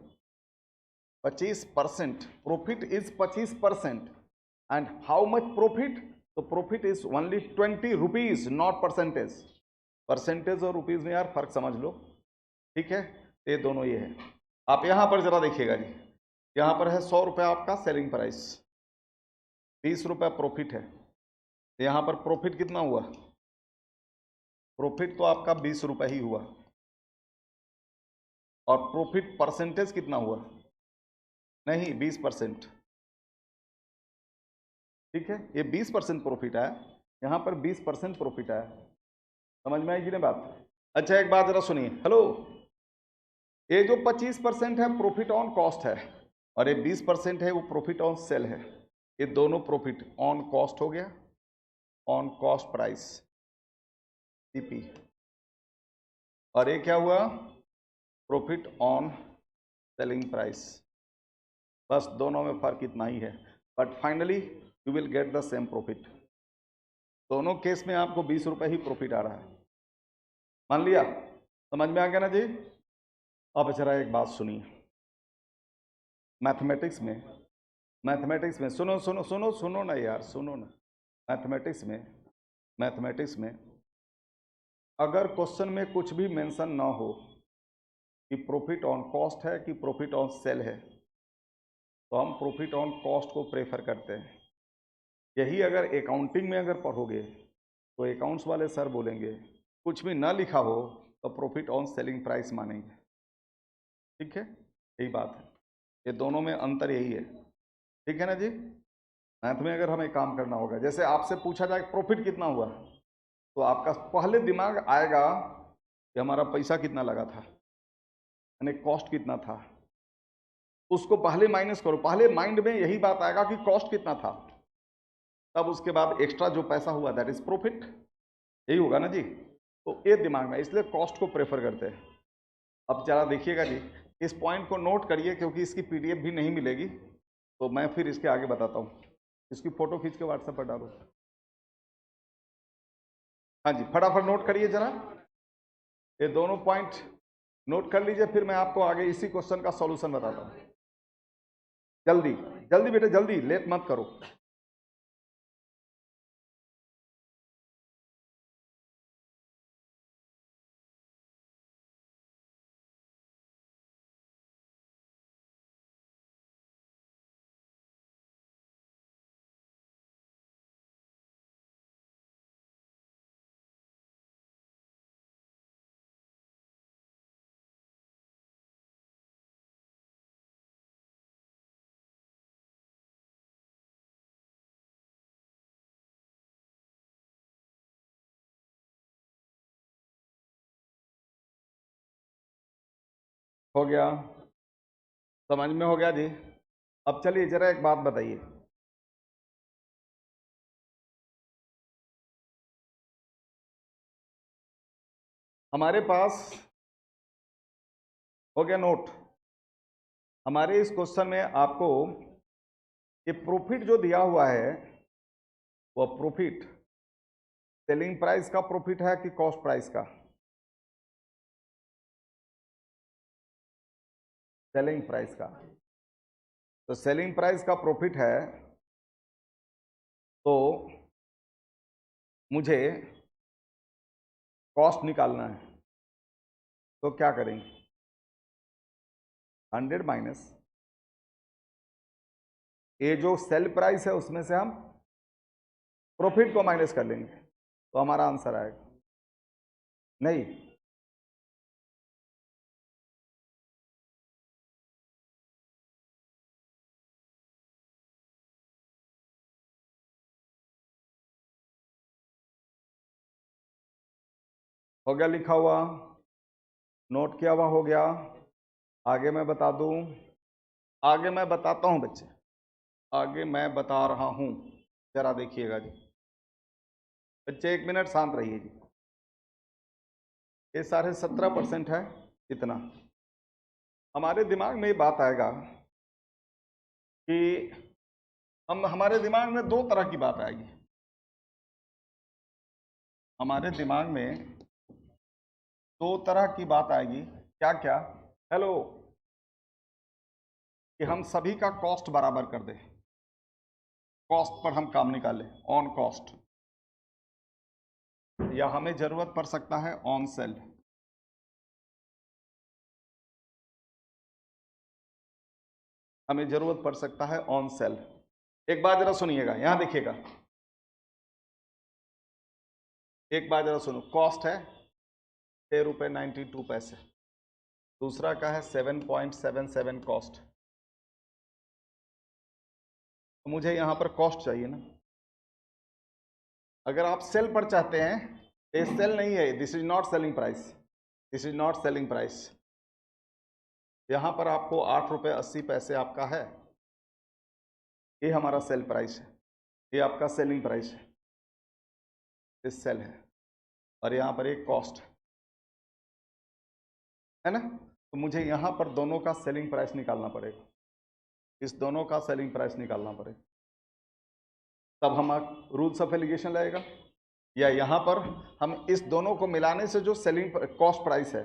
25%, profit is 25%। And how much profit? तो profit is only 20 rupees, not percentage. Percentage और रुपीज में यार फर्क समझ लो। ठीक है, ये दोनों ये है। आप यहां पर जरा देखिएगा जी, यहां पर है 100 रुपये आपका सेलिंग प्राइस, 20 रुपये प्रॉफिट है। यहां पर प्रॉफिट कितना हुआ? प्रॉफिट तो आपका 20 रुपये ही हुआ। और प्रॉफिट परसेंटेज कितना हुआ? नहीं, 20%। ठीक है, ये 20% प्रॉफिट आया, यहां पर 20% प्रॉफिट आया। समझ में आई कि नहीं बात? अच्छा एक बात जरा सुनिए, हेलो। ये जो 25% है प्रॉफिट ऑन कॉस्ट है, और ये 20% है वो प्रॉफिट ऑन सेल है। ये दोनों प्रॉफिट ऑन कॉस्ट हो गया, ऑन कॉस्ट प्राइस सीपी। और ये क्या हुआ? Profit on selling price. बस दोनों में फर्क इतना ही है, but finally you will get the same profit. दोनों केस में आपको 20 रुपये ही प्रॉफिट आ रहा है। मान लिया? समझ में आ गया ना जी? अब जरा एक बात सुनिए, मैथमेटिक्स में सुनो सुनो सुनो सुनो ना यार, सुनो ना। मैथमेटिक्स में अगर क्वेश्चन में कुछ भी मेंशन ना हो कि प्रॉफिट ऑन कॉस्ट है कि प्रॉफिट ऑन सेल है, तो हम प्रॉफिट ऑन कॉस्ट को प्रेफर करते हैं। यही अगर अकाउंटिंग में अगर पढ़ोगे तो अकाउंट्स वाले सर बोलेंगे कुछ भी ना लिखा हो तो प्रॉफिट ऑन सेलिंग प्राइस मानेंगे। ठीक है, यही बात है, ये दोनों में अंतर यही है। ठीक है ना जी। मैथ में अगर हमें काम करना होगा, जैसे आपसे पूछा जाए प्रॉफिट कितना हुआ, तो आपका पहले दिमाग आएगा कि हमारा पैसा कितना लगा था, यानी कॉस्ट कितना था, उसको पहले माइनस करो, पहले माइंड में यही बात आएगा कि कॉस्ट कितना था, तब उसके बाद एक्स्ट्रा जो पैसा हुआ दैट इज प्रॉफिट, यही होगा ना जी। तो ये दिमाग में, इसलिए कॉस्ट को प्रेफर करते हैं। अब जरा देखिएगा जी, इस पॉइंट को नोट करिए क्योंकि इसकी पीडीएफ भी नहीं मिलेगी, तो मैं फिर इसके आगे बताता हूँ। इसकी फोटो खींच के व्हाट्सएप पर डालो। हाँ जी, फटाफट नोट करिए जरा, ये दोनों पॉइंट नोट कर लीजिए, फिर मैं आपको आगे इसी क्वेश्चन का सॉल्यूशन बताता हूँ। जल्दी जल्दी बेटे जल्दी, लेट मत करो। हो गया, समझ में हो गया जी। अब चलिए जरा एक बात बताइए, हमारे पास हो गया नोट। हमारे इस क्वेश्चन में आपको ये प्रॉफिट जो दिया हुआ है, वो प्रॉफिट सेलिंग प्राइस का प्रॉफिट है कि कॉस्ट प्राइस का? सेलिंग प्राइस का। तो सेलिंग प्राइस का प्रॉफिट है, तो मुझे कॉस्ट निकालना है, तो क्या करेंगे? 100 माइनस ये जो सेल प्राइस है उसमें से हम प्रॉफिट को माइनस कर लेंगे, तो हमारा आंसर आएगा। नहीं, हो गया लिखा हुआ, नोट किया हुआ हो गया। आगे मैं बता दूं, आगे मैं बताता हूं बच्चे, आगे मैं बता रहा हूं, जरा देखिएगा जी बच्चे, 1 मिनट शांत रहिए जी। ये साढ़े 17% है, इतना हमारे दिमाग में ये बात आएगा कि हमारे दिमाग में दो तरह की बात आएगी। हमारे दिमाग में दो तरह की बात आएगी, क्या क्या? हेलो, कि हम सभी का कॉस्ट बराबर कर दें, कॉस्ट पर हम काम निकालें, ऑन कॉस्ट, या हमें जरूरत पड़ सकता है ऑन सेल। हमें जरूरत पड़ सकता है ऑन सेल। एक बात जरा सुनिएगा, यहां देखिएगा, एक बात जरा सुनो, कॉस्ट है 6 रुपये 92 पैसे, दूसरा का है 7.77 कॉस्ट। तो मुझे यहां पर कॉस्ट चाहिए ना। अगर आप सेल पर चाहते हैं, ये सेल नहीं है, this is not selling price, this is not selling price. यहां पर आपको 8 रुपये 80 पैसे आपका है, ये हमारा सेल प्राइस है, ये आपका सेलिंग प्राइस है, ये सेल है, और यहां पर एक कॉस्ट है ना। तो मुझे यहां पर दोनों का सेलिंग प्राइस निकालना पड़ेगा, इस दोनों का सेलिंग प्राइस निकालना पड़ेगा, तब हम रूल्स ऑफ एलिगेशन लगेगा। या यहां पर हम इस दोनों को मिलाने से जो सेलिंग कॉस्ट प्राइस है,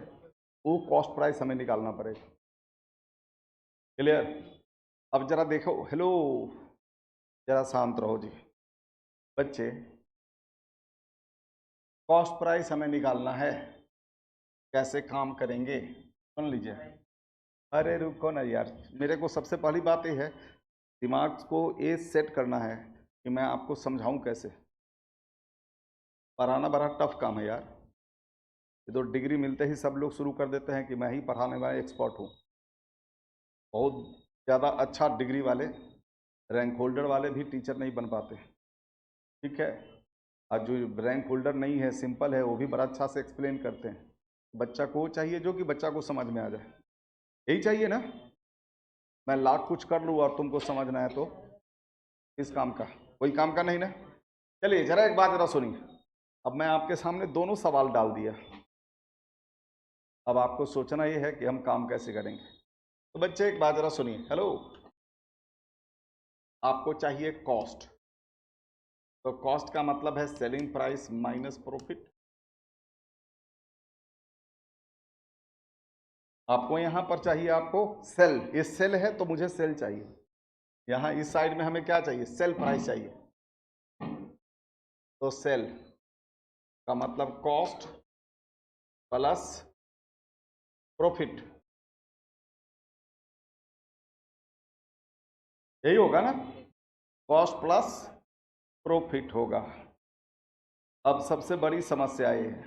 वो कॉस्ट प्राइस हमें निकालना पड़ेगा। क्लियर? अब जरा देखो, हेलो, जरा शांत रहो जी, बच्चे कॉस्ट प्राइस हमें निकालना है, कैसे काम करेंगे सुन लीजिए। अरे रुको ना यार, मेरे को सबसे पहली बात ये है दिमाग को ये सेट करना है कि मैं आपको समझाऊं कैसे। पढ़ाना बड़ा टफ काम है यार। ये तो डिग्री मिलते ही सब लोग शुरू कर देते हैं कि मैं ही पढ़ाने वाला एक्सपर्ट हूँ। बहुत ज़्यादा अच्छा डिग्री वाले, रैंक होल्डर वाले भी टीचर नहीं बन पाते, ठीक है। और जो रैंक होल्डर नहीं है, सिंपल है, वो भी बड़ा अच्छा से एक्सप्लेन करते हैं। बच्चा को चाहिए जो कि बच्चा को समझ में आ जाए, यही चाहिए ना। मैं लाख कुछ कर लूँ और तुमको समझना है तो किस काम का, कोई काम का नहीं ना। चलिए जरा एक बात जरा सुनिए। अब मैं आपके सामने दोनों सवाल डाल दिया, अब आपको सोचना ये है कि हम काम कैसे करेंगे। तो बच्चे एक बात जरा सुनिए। हेलो, आपको चाहिए कॉस्ट, तो कॉस्ट का मतलब है सेलिंग प्राइस माइनस प्रॉफिट। आपको यहां पर चाहिए, आपको सेल, ये सेल है तो मुझे सेल चाहिए। यहां इस साइड में हमें क्या चाहिए, सेल प्राइस चाहिए। तो सेल का मतलब कॉस्ट प्लस प्रॉफिट, यही होगा ना, कॉस्ट प्लस प्रॉफिट होगा। अब सबसे बड़ी समस्या ये है,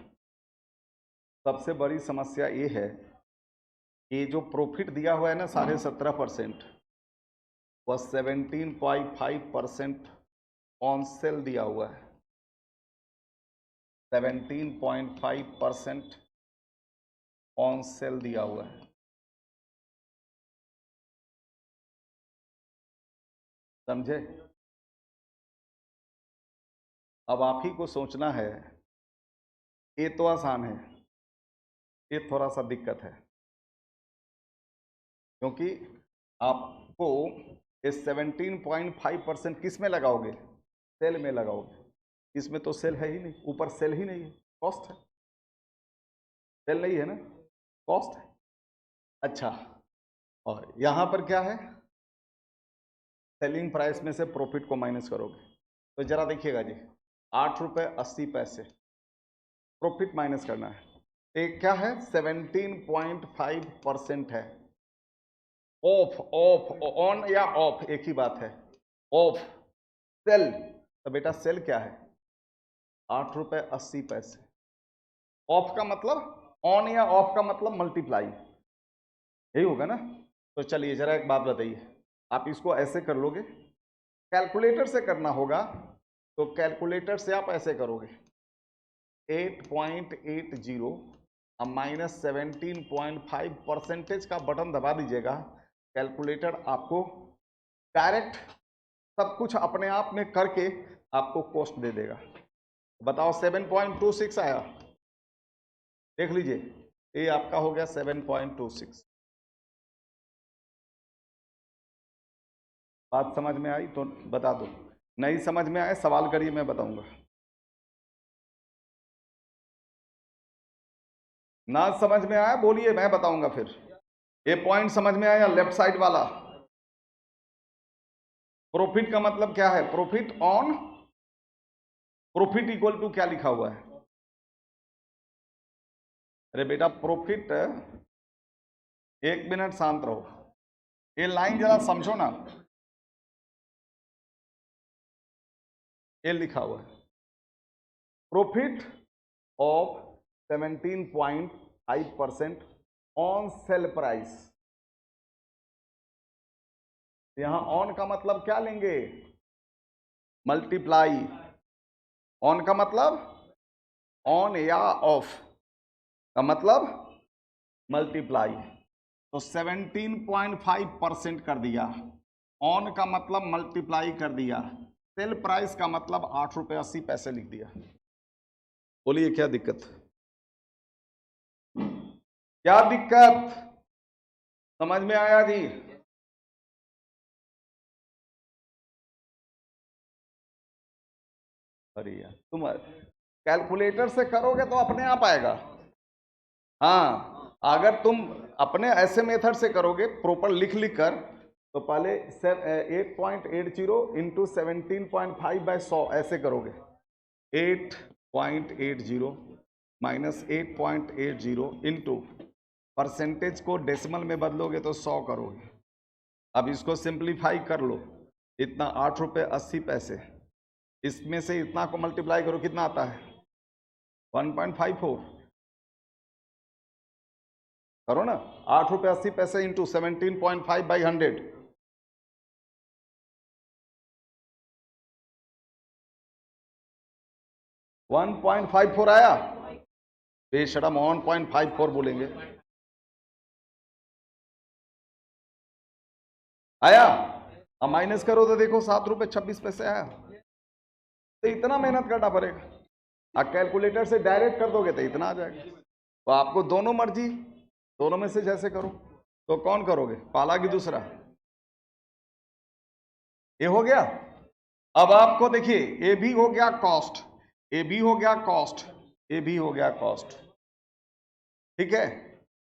सबसे बड़ी समस्या ये है कि जो प्रॉफिट दिया हुआ है ना 17.5%, वह 17.5% ऑन सेल दिया हुआ है। 17.5% ऑन सेल दिया हुआ है, समझे। अब आप ही को सोचना है, ये तो आसान है, ये थोड़ा सा दिक्कत है, क्योंकि आपको ये 17.5% किस में लगाओगे, सेल में लगाओगे। इसमें तो सेल है ही नहीं, ऊपर सेल ही नहीं है, कॉस्ट है। सेल नहीं है ना, कॉस्ट है। अच्छा, और यहां पर क्या है, सेलिंग प्राइस में से प्रॉफिट को माइनस करोगे। तो जरा देखिएगा जी, 8.80 रुपये प्रॉफिट माइनस करना है। एक क्या है, 17.5% है। ऑफ ऑफ ऑन या ऑफ एक ही बात है, ऑफ सेल। तो बेटा सेल क्या है, 8.80 रुपये। ऑफ का मतलब ऑन या ऑफ का मतलब मल्टीप्लाई, यही होगा ना। तो चलिए जरा एक बात बताइए, आप इसको ऐसे कर लोगे, कैलकुलेटर से करना होगा तो कैलकुलेटर से आप ऐसे करोगे 8.80 अब माइनस 17.5% का बटन दबा दीजिएगा, कैलकुलेटर आपको डायरेक्ट सब कुछ अपने आप में करके आपको कॉस्ट दे देगा। बताओ 7.26 आया, देख लीजिए, ये आपका हो गया 7.26। बात समझ में आई तो बता दो, नहीं समझ में आए सवाल करिए, मैं बताऊंगा। ना समझ में आया बोलिए, मैं बताऊंगा फिर। ये पॉइंट समझ में आया, लेफ्ट साइड वाला। प्रॉफिट का मतलब क्या है, profit on, profit equal to क्या लिखा हुआ है, अरे बेटा प्रॉफिट, एक मिनट शांत रहो, ये लाइन जरा समझो ना। ये लिखा हुआ है profit of 17.5% on sale price. यहां ऑन का मतलब क्या लेंगे, मल्टीप्लाई। ऑन का मतलब ऑन या ऑफ का मतलब मल्टीप्लाई। तो 17.5% कर दिया, ऑन का मतलब मल्टीप्लाई कर दिया, सेल प्राइस का मतलब 8.80 रुपये लिख दिया। बोलिए क्या दिक्कत, क्या दिक्कत, समझ में आया जी। अरे यार तुम कैलकुलेटर से करोगे तो अपने आप आएगा। हाँ, अगर तुम अपने ऐसे मेथड से करोगे प्रॉपर लिख लिख कर तो पहले 8.80 इंटू 17.5/100 ऐसे करोगे। 8.80 माइनस 8.80 इंटू परसेंटेज को डेसिमल में बदलोगे तो 100 करोगे। अब इसको सिंप्लीफाई कर लो, इतना 8 रुपये 80 पैसे, इसमें से इतना को मल्टीप्लाई करो, कितना आता है 1.54। करो ना, 8 रुपये 80 पैसे इंटू 17.5/100, 1.54 आया। बेशरम 1.54 बोलेंगे, आया। अब माइनस करो तो देखो 7 रुपये 26 पैसे आया। तो इतना मेहनत करना पड़ेगा। अब कैलकुलेटर से डायरेक्ट कर दोगे तो इतना आ जाएगा। तो आपको दोनों मर्जी, दोनों में से जैसे करो। तो कौन करोगे, पहला कि दूसरा? ये हो गया। अब आपको देखिए, ये भी हो गया कॉस्ट, ये भी हो गया कॉस्ट, ये भी हो गया कॉस्ट, ठीक है।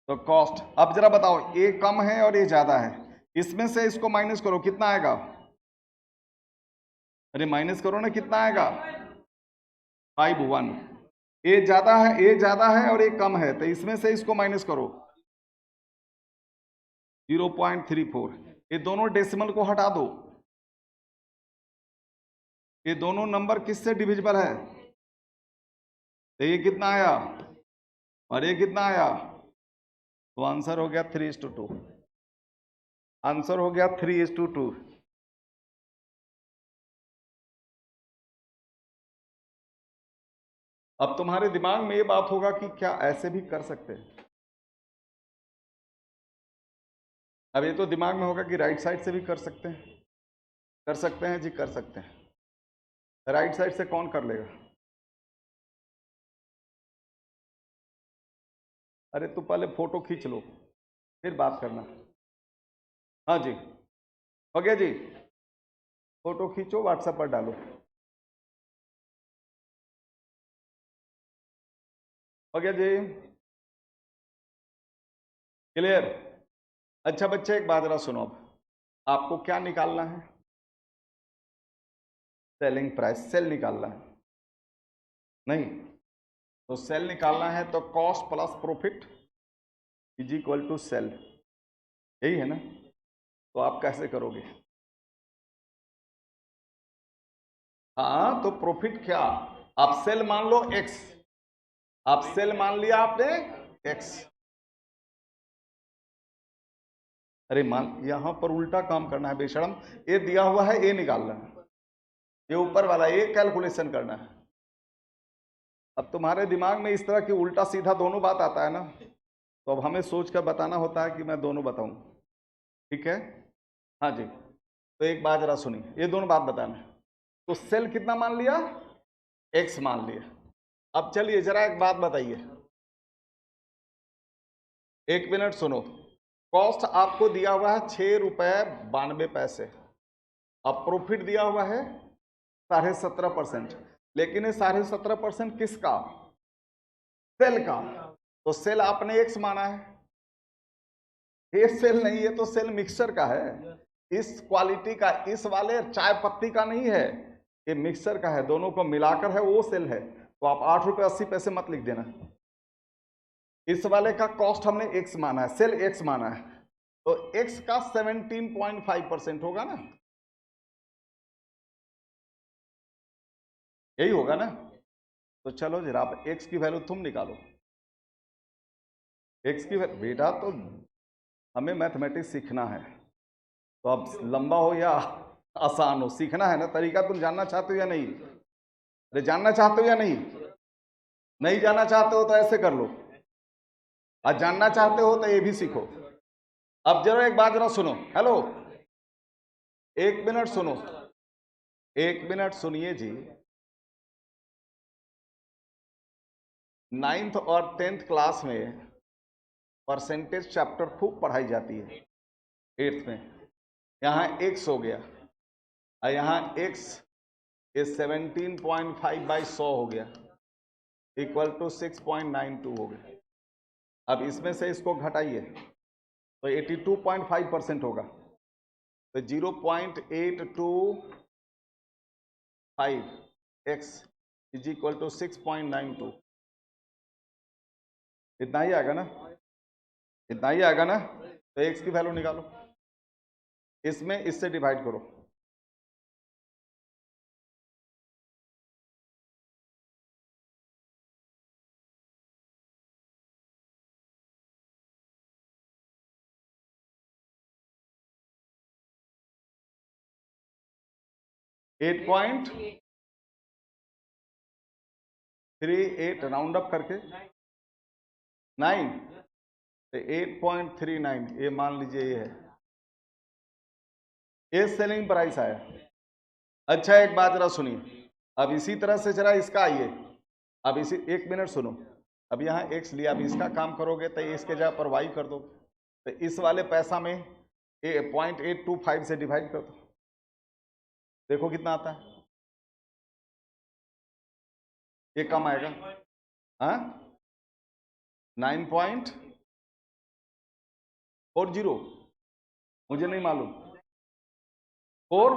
तो कॉस्ट, अब जरा बताओ, ये कम है और ये ज्यादा है, इसमें से इसको माइनस करो, कितना आएगा? अरे माइनस करो ना, कितना आएगा? 51। ये ज्यादा है, ये ज्यादा है और ये कम है, तो इसमें से इसको माइनस करो 0.34। ये दोनों डेसिमल को हटा दो। ये दोनों नंबर किससे डिविजिबल है? तो ये कितना आया और ये कितना आया? तो आंसर हो गया 3:2। आंसर हो गया 3:2। अब तुम्हारे दिमाग में ये बात होगा कि क्या ऐसे भी कर सकते हैं? अब ये तो दिमाग में होगा कि राइट साइड से भी कर सकते हैं। कर सकते हैं जी, कर सकते हैं। राइट साइड से कौन कर लेगा? अरे तू पहले फोटो खींच लो, फिर बात करना। हाँ जी, हो गया जी। फोटो खींचो, व्हाट्सएप पर डालो। हो गया जी, क्लियर। अच्छा बच्चे, एक बात जरा सुनो। अब आपको क्या निकालना है? सेलिंग प्राइस, सेल निकालना है नहीं? तो सेल निकालना है तो cost plus profit is equal to sale, यही है ना? तो आप कैसे करोगे? हाँ, तो प्रॉफिट क्या, आप सेल मान लो एक्स, आप सेल मान लिया आपने एक्स। अरे मान, यहां पर उल्टा काम करना है बेशरम। ये दिया हुआ है, ये निकालना है, ये ऊपर वाला ये कैलकुलेशन करना है। अब तुम्हारे दिमाग में इस तरह की उल्टा सीधा दोनों बात आता है ना, तो अब हमें सोच कर बताना होता है कि मैं दोनों बताऊं, ठीक है। हाँ जी, तो एक बात जरा सुनिए, ये दोनों बात बताना है। तो सेल कितना मान लिया? एक्स मान लिया। अब चलिए जरा एक बात बताइए, 1 मिनट सुनो। कॉस्ट आपको दिया हुआ है 6 रुपये 92 पैसे। अब प्रॉफिट दिया हुआ है 17.5%, लेकिन ये 17.5% किसका? सेल का। तो सेल आपने एक्स माना है, ये सेल नहीं है, तो सेल मिक्सचर का है, इस क्वालिटी का, इस वाले चाय पत्ती का नहीं है, ये मिक्सचर का है, दोनों को मिलाकर है, वो सेल है। तो आप 8 रुपये 80 पैसे मत लिख देना। इस वाले का कॉस्ट हमने एक्स माना है, सेल एक्स माना है, तो एक्स का 17.5% होगा ना, यही होगा ना? तो चलो जरा आप एक्स की वैल्यू तुम निकालो। एक्स की बेटा, तो हमें मैथमेटिक्स सीखना है, तो अब लंबा हो या आसान हो, सीखना है ना। तरीका तुम जानना चाहते हो या नहीं? अरे जानना चाहते हो या नहीं? नहीं जानना चाहते हो तो ऐसे कर लो, और जानना चाहते हो तो ये भी सीखो। अब जरा एक बात जरा सुनो, हेलो, 1 मिनट सुनो, 1 मिनट सुनिए जी। 9th और 10th क्लास में परसेंटेज चैप्टर खूब पढ़ाई जाती है। 8th में यहाँ x हो गया और यहाँ x ये 17.5/100 हो गया, इक्वल टू 6.92 हो गया। अब इसमें से इसको घटाइए तो 82.5% होगा। तो 0.825x इज इक्वल टू 6.92। इतना ही आएगा ना, इतना ही आएगा ना। तो x की वैल्यू निकालो, इसमें इससे डिवाइड करो। एट पॉइंट 38 राउंड अप करके 9, तो 8.39 ये मान लीजिए ये है, ये सेलिंग प्राइस आया। अच्छा एक बात जरा सुनिए, अब इसी तरह से जरा इसका आइए, अब इसी 1 मिनट सुनो। अब यहाँ x लिया, अब इसका काम करोगे तो इसके जगह पर y कर दो, तो इस वाले पैसा में 0.825 से डिवाइड कर दो, देखो कितना आता है। ये कम आएगा, हाँ 9.40, मुझे नहीं मालूम, 4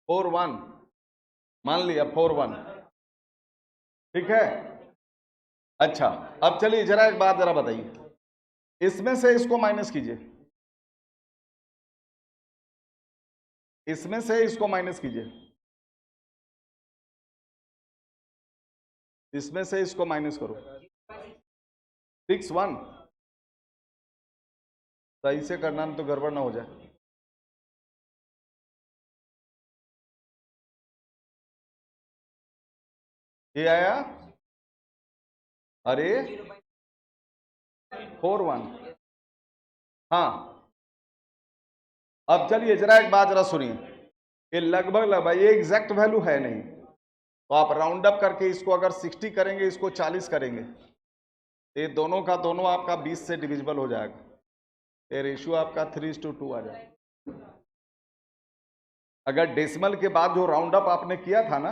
4.1 मान लिया, 4.1 ठीक है। अच्छा अब चलिए जरा एक बात जरा बताइए, इसमें से इसको माइनस कीजिए, इसमें से इसको माइनस कीजिए, इसमें से इसको माइनस करो। 6.1 सही से करना तो गड़बड़ ना हो जाए। ये आया, अरे 4.1, हाँ। अब चलिए जरा एक बात जरा सुनिए, ये लगभग ये एग्जैक्ट वैल्यू है नहीं, तो आप राउंड अप करके इसको अगर 60 करेंगे, इसको 40 करेंगे, तो ये दोनों का दोनों आपका 20 से डिविजिबल हो जाएगा, ये रेशियो आपका 3:2 आ जाएगा। अगर डेसिमल के बाद जो राउंड अप आपने किया था ना,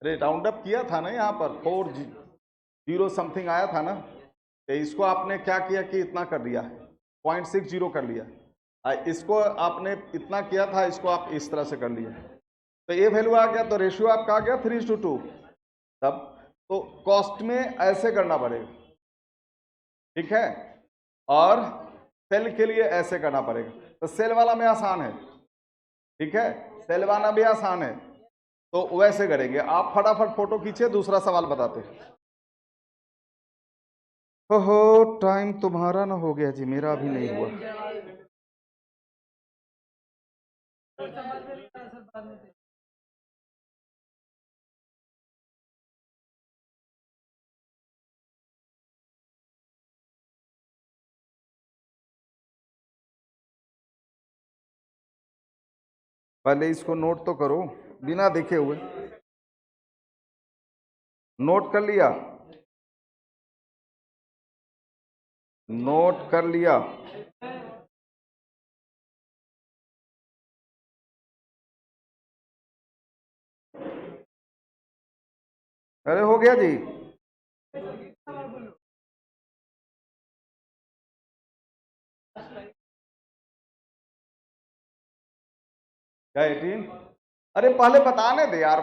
अरे राउंड अप किया था ना, यहाँ पर 40 समथिंग आया था ना, तो इसको आपने क्या किया कि इतना कर दिया, 0.60 कर लिया, इसको आपने इतना किया था, इसको आप इस तरह से कर लिया, तो ये वैल्यू आ गया, तो रेशियो आपका आ गया 3:2। तब तो कॉस्ट में ऐसे करना पड़ेगा, ठीक है, और सेल के लिए ऐसे करना पड़ेगा। तो सेल वाला में आसान है, ठीक है, सेल वाला भी आसान है, तो वैसे करेंगे। आप फटाफट फोटो खींचे, दूसरा सवाल बताते हैं। ओहो टाइम तुम्हारा ना हो गया जी, मेरा अभी नहीं हुआ। पहले इसको नोट तो करो, बिना देखे हुए। नोट कर लिया, नोट कर लिया। अरे हो गया जी, क्या 18? अरे पहले बताने दे यार,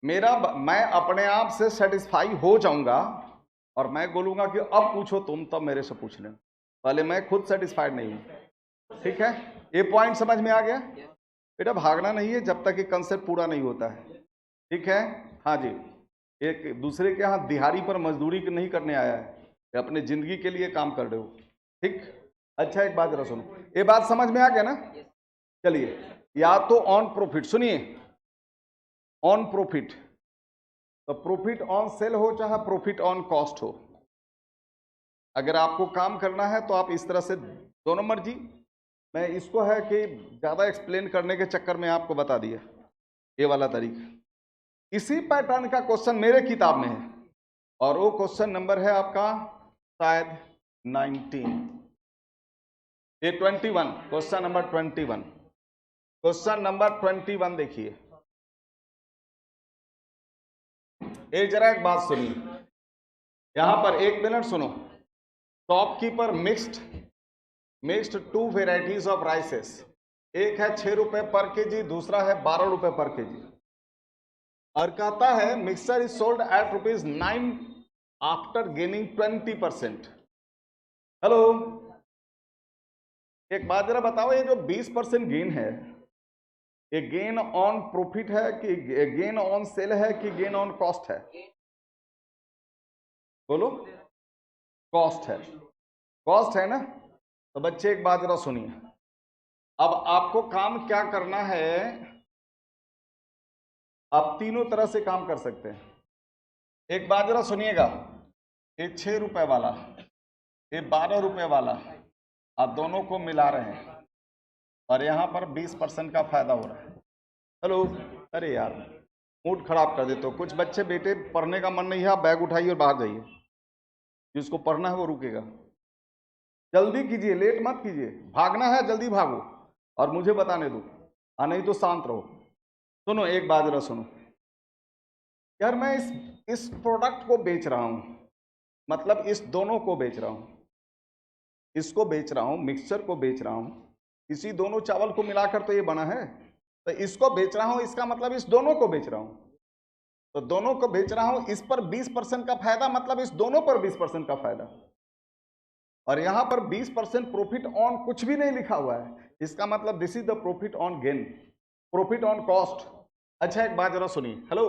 मैं अपने आप से सेटिस्फाई हो जाऊंगा और मैं बोलूंगा कि अब पूछो तुम, तब मेरे से पूछ लेना, पहले मैं खुद सेटिस्फाइड नहीं हूं, ठीक है। ये पॉइंट समझ में आ गया बेटा, भागना नहीं है जब तक ये कंसेप्ट पूरा नहीं होता है, ठीक है। हाँ जी, एक दूसरे के यहाँ दिहाड़ी पर मजदूरी नहीं करने आया है, अपने जिंदगी के लिए काम कर रहे हो, ठीक। अच्छा एक बात जरा सुनो, ये बात समझ में आ गया ना। चलिए, या तो ऑन प्रॉफिट, सुनिए, ऑन प्रॉफिट, तो प्रॉफिट ऑन सेल हो चाहे प्रॉफिट ऑन कॉस्ट हो, अगर आपको काम करना है तो आप इस तरह से, दोनों मर्जी। मैं इसको है कि ज़्यादा एक्सप्लेन करने के चक्कर में आपको बता दिया ये वाला तरीका। इसी पैटर्न का क्वेश्चन मेरे किताब में है, और वो क्वेश्चन नंबर है आपका शायद 19, ये 21, क्वेश्चन नंबर 21। क्वेश्चन नंबर 21 देखिए। एक जरा एक बात सुनिए, यहां पर 1 मिनट सुनो। Shopkeeper mixed 2 varieties of राइसेस। एक है 6 रुपए पर केजी, दूसरा है 12 रुपए पर केजी। और कहता है mixture is sold at ₹9 after gaining 20%। Hello, एक बात जरा बताओ, ये जो 20% गेन है, ये गेन ऑन प्रॉफिट है कि गेन ऑन सेल है कि गेन ऑन कॉस्ट है? बोलो। कॉस्ट है। कॉस्ट है ना? तो बच्चे एक बात जरा सुनिए, अब आपको काम क्या करना है, आप तीनों तरह से काम कर सकते हैं। एक बात जरा सुनिएगा, ये 6 रुपए वाला, ये 12 रुपए वाला, आप दोनों को मिला रहे हैं और यहां पर 20% का फायदा हो रहा है। हेलो, अरे यार मूड खराब कर देते हो। कुछ बच्चे बेटे पढ़ने का मन नहीं है, आप बैग उठाइए और बाहर जाइए, जिसको पढ़ना है वो रुकेगा। जल्दी कीजिए, लेट मत कीजिए, भागना है जल्दी भागो और मुझे बताने दो, नहीं तो शांत रहो। सुनो एक बात जरा सुनो यार, मैं इस प्रोडक्ट को बेच रहा हूं, मतलब इस दोनों को बेच रहा हूं, इसको बेच रहा हूं, मिक्सचर को बेच रहा हूं, इसी दोनों चावल को मिलाकर तो ये बना है। तो इसको बेच रहा हूं, इसका मतलब इस दोनों को बेच रहा हूं, तो दोनों को बेच रहा हूं, इस पर 20% का फायदा, मतलब इस दोनों पर 20% का फायदा। और यहां पर 20% प्रॉफिट ऑन कुछ भी नहीं लिखा हुआ है, इसका मतलब this is the profit on gain, profit on cost. अच्छा एक बात जरा सुनिए, हेलो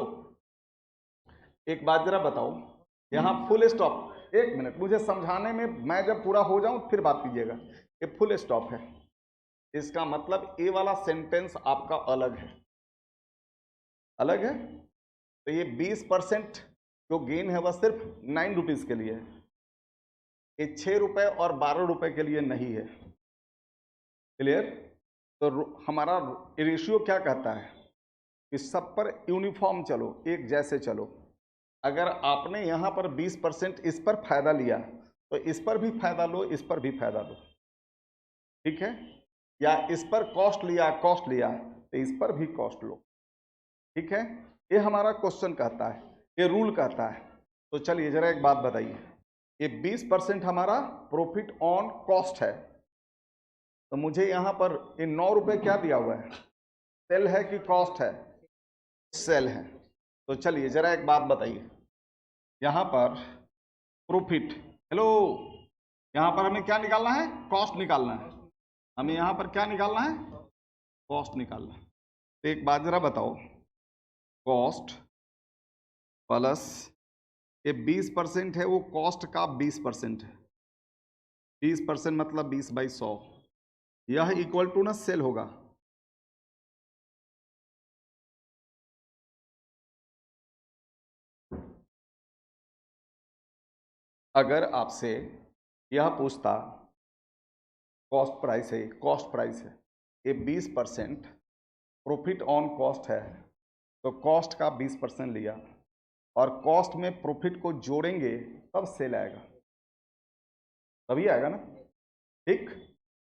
एक बात जरा बताओ, यहां फुल स्टॉप, 1 मिनट मुझे समझाने में, मैं जब पूरा हो जाऊं फिर बात कीजिएगा। ये फुल स्टॉप है, इसका मतलब ये वाला सेंटेंस आपका अलग है, अलग है। तो ये 20% जो गेन है वह सिर्फ 9 रुपीज के लिए है, ये 6 रुपए और 12 रुपए के लिए नहीं है। क्लियर? तो हमारा रेशियो क्या कहता है कि सब पर यूनिफॉर्म चलो, एक जैसे चलो। अगर आपने यहां पर 20% इस पर फायदा लिया तो इस पर भी फायदा लो, इस पर भी फायदा लो, ठीक है? या इस पर कॉस्ट लिया तो इस पर भी कॉस्ट लो, ठीक है? ये हमारा क्वेश्चन कहता है, ये रूल कहता है। तो चलिए जरा एक बात बताइए, ये 20% हमारा प्रॉफिट ऑन कॉस्ट है, तो मुझे यहां पर ये 9 रुपए क्या दिया हुआ है, सेल है कि कॉस्ट है? सेल है। तो चलिए जरा एक बात बताइए, यहां पर प्रॉफिट, हेलो, यहां पर हमें क्या निकालना है? कॉस्ट निकालना है। हमें यहां पर क्या निकालना है? कॉस्ट निकालना है। तो एक बात जरा बताओ, कॉस्ट प्लस ये 20% है, वो कॉस्ट का 20% है, 20% मतलब 20/100, यह इक्वल टू ना सेल होगा। अगर आपसे यह पूछता कॉस्ट प्राइस है, कॉस्ट प्राइस है, ये 20% प्रॉफिट ऑन कॉस्ट है, तो कॉस्ट का 20% लिया और कॉस्ट में प्रॉफिट को जोड़ेंगे तब सेल आएगा, तभी आएगा ना, ठीक?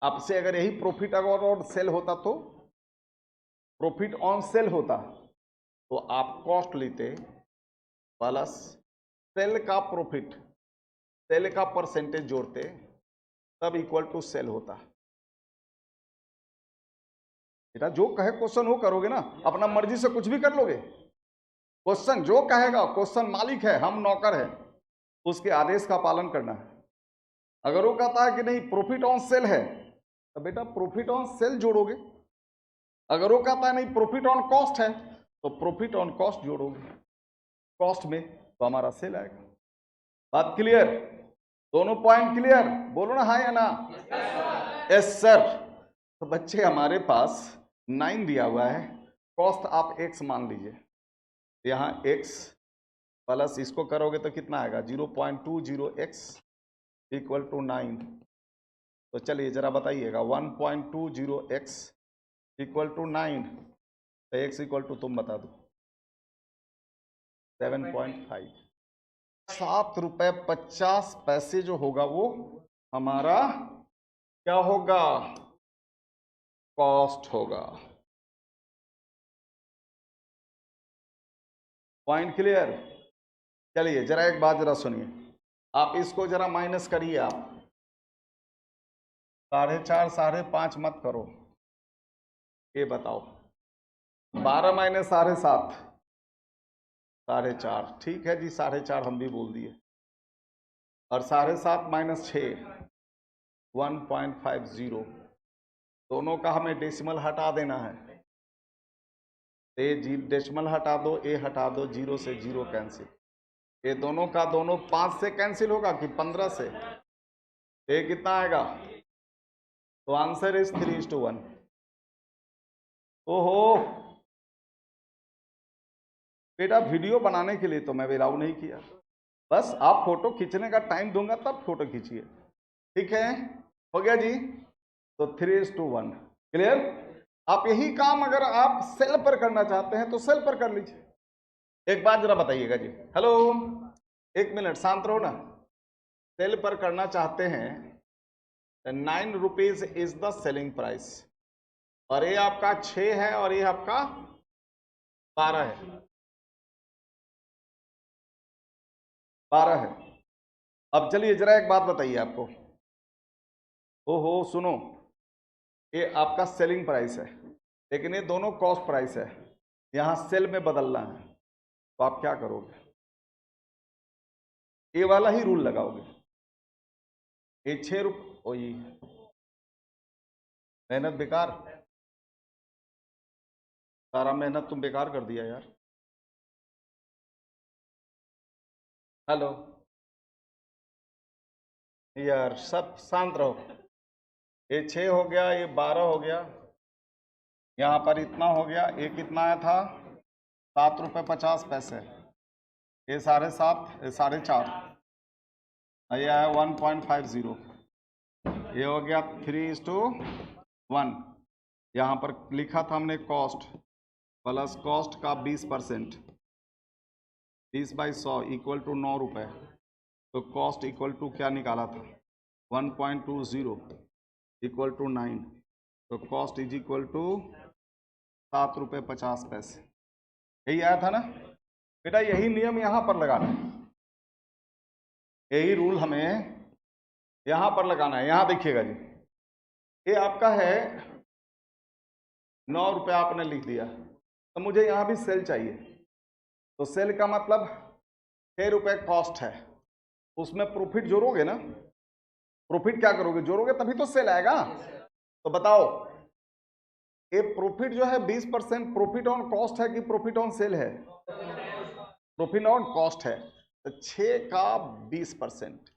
आपसे अगर यही प्रॉफिट अगर और सेल होता तो प्रॉफिट ऑन सेल होता, तो आप कॉस्ट लेते प्लस सेल का प्रॉफिट, सेल का परसेंटेज जोड़ते, तब इक्वल टू सेल होता। बेटा जो कहे क्वेश्चन वो करोगे ना, अपना मर्जी से कुछ भी कर लोगे? क्वेश्चन जो कहेगा, क्वेश्चन मालिक है, हम नौकर है, उसके आदेश का पालन करना है। अगर वो कहता है कि नहीं प्रॉफिट ऑन सेल है, तो बेटा प्रॉफिट ऑन सेल जोड़ोगे। अगर वो कहता है नहीं प्रॉफिट ऑन कॉस्ट है, तो प्रॉफिट ऑन कॉस्ट जोड़ोगे, कॉस्ट में तो हमारा सेल आएगा। बात क्लियर? दोनों पॉइंट क्लियर? बोलो ना हाँ या ना। Yes sir. तो बच्चे हमारे पास 9 दिया हुआ है, कॉस्ट आप x मान लीजिए, यहाँ x प्लस इसको करोगे तो कितना आएगा, 0.20x इक्वल टू 9। तो चलिए जरा बताइएगा, 1.20x इक्वल टू 9, तो x इक्वल टू तुम बता दो, 7.5। 7.50 जो होगा वो हमारा क्या होगा? कॉस्ट होगा। Point clear. चलिए जरा एक बात जरा सुनिए, आप इसको जरा माइनस करिए, आप 4.5 5.5 मत करो, ये बताओ 12 माइनस 7.5 4.5, ठीक है जी 4.5 हम भी बोल दिए, और 7.5 माइनस 6 1.50, दोनों का हमें डेसिमल हटा देना है। ये डेसिमल हटा दो, ए हटा दो, 0 से 0 कैंसिल, ये दोनों का दोनों 5 से कैंसिल होगा कि 15 से, ये कितना आएगा, तो आंसर इज 3:1। ओहो बेटा, वीडियो बनाने के लिए तो मैं अलाउ नहीं किया, बस आप फोटो खींचने का टाइम दूंगा तब फोटो खींचिए, ठीक है, हो गया जी। तो 3:1 क्लियर। आप यही काम अगर आप सेल पर करना चाहते हैं तो सेल पर कर लीजिए। एक बात जरा बताइएगा जी, हेलो, एक मिनट शांत रहो ना। सेल पर करना चाहते हैं, 9 rupees is the selling price, और ये आपका 6 है और ये आपका 12 है, 12 है। अब चलिए जरा एक बात बताइए आपको, ओहो सुनो, ये आपका सेलिंग प्राइस है, लेकिन ये दोनों कॉस्ट प्राइस है, यहां सेल में बदलना है, तो आप क्या करोगे, ये वाला ही रूल लगाओगे, ये 6 रुपये, ओ ये मेहनत बेकार, सारा मेहनत तुम बेकार कर दिया यार। हेलो यार, सब शांत रहो, ये 6 हो गया, ये 12 हो गया, यहाँ पर इतना हो गया, ये कितना आया था, 7.50 रुपये, ये 7.5, ये 4.5, ये आया 1.50, ये हो गया 3:1। यहाँ पर लिखा था हमने कॉस्ट प्लस कॉस्ट का 20%, 20/100 इक्वल टू 9 रुपये, तो कॉस्ट इक्वल टू क्या निकाला था, 1.20 इक्वल टू 9, तो कॉस्ट इज इक्वल टू 7.50 रुपये, यही आया था ना बेटा। यही नियम यहाँ पर लगाना है, यही रूल हमें यहाँ पर लगाना है। यहाँ देखिएगा जी, ये आपका है 9 रुपये आपने लिख दिया, तो मुझे यहाँ भी सेल चाहिए, तो सेल का मतलब 6 रुपये कॉस्ट है, उसमें प्रॉफिट जोड़ोगे ना, प्रॉफिट क्या करोगे, जोड़ोगे तभी तो सेल आएगा। तो बताओ ये प्रॉफिट जो है 20% प्रॉफिट ऑन कॉस्ट है कि प्रॉफिट ऑन सेल है, प्रॉफिट ऑन कॉस्ट है, तो 6 का 20%।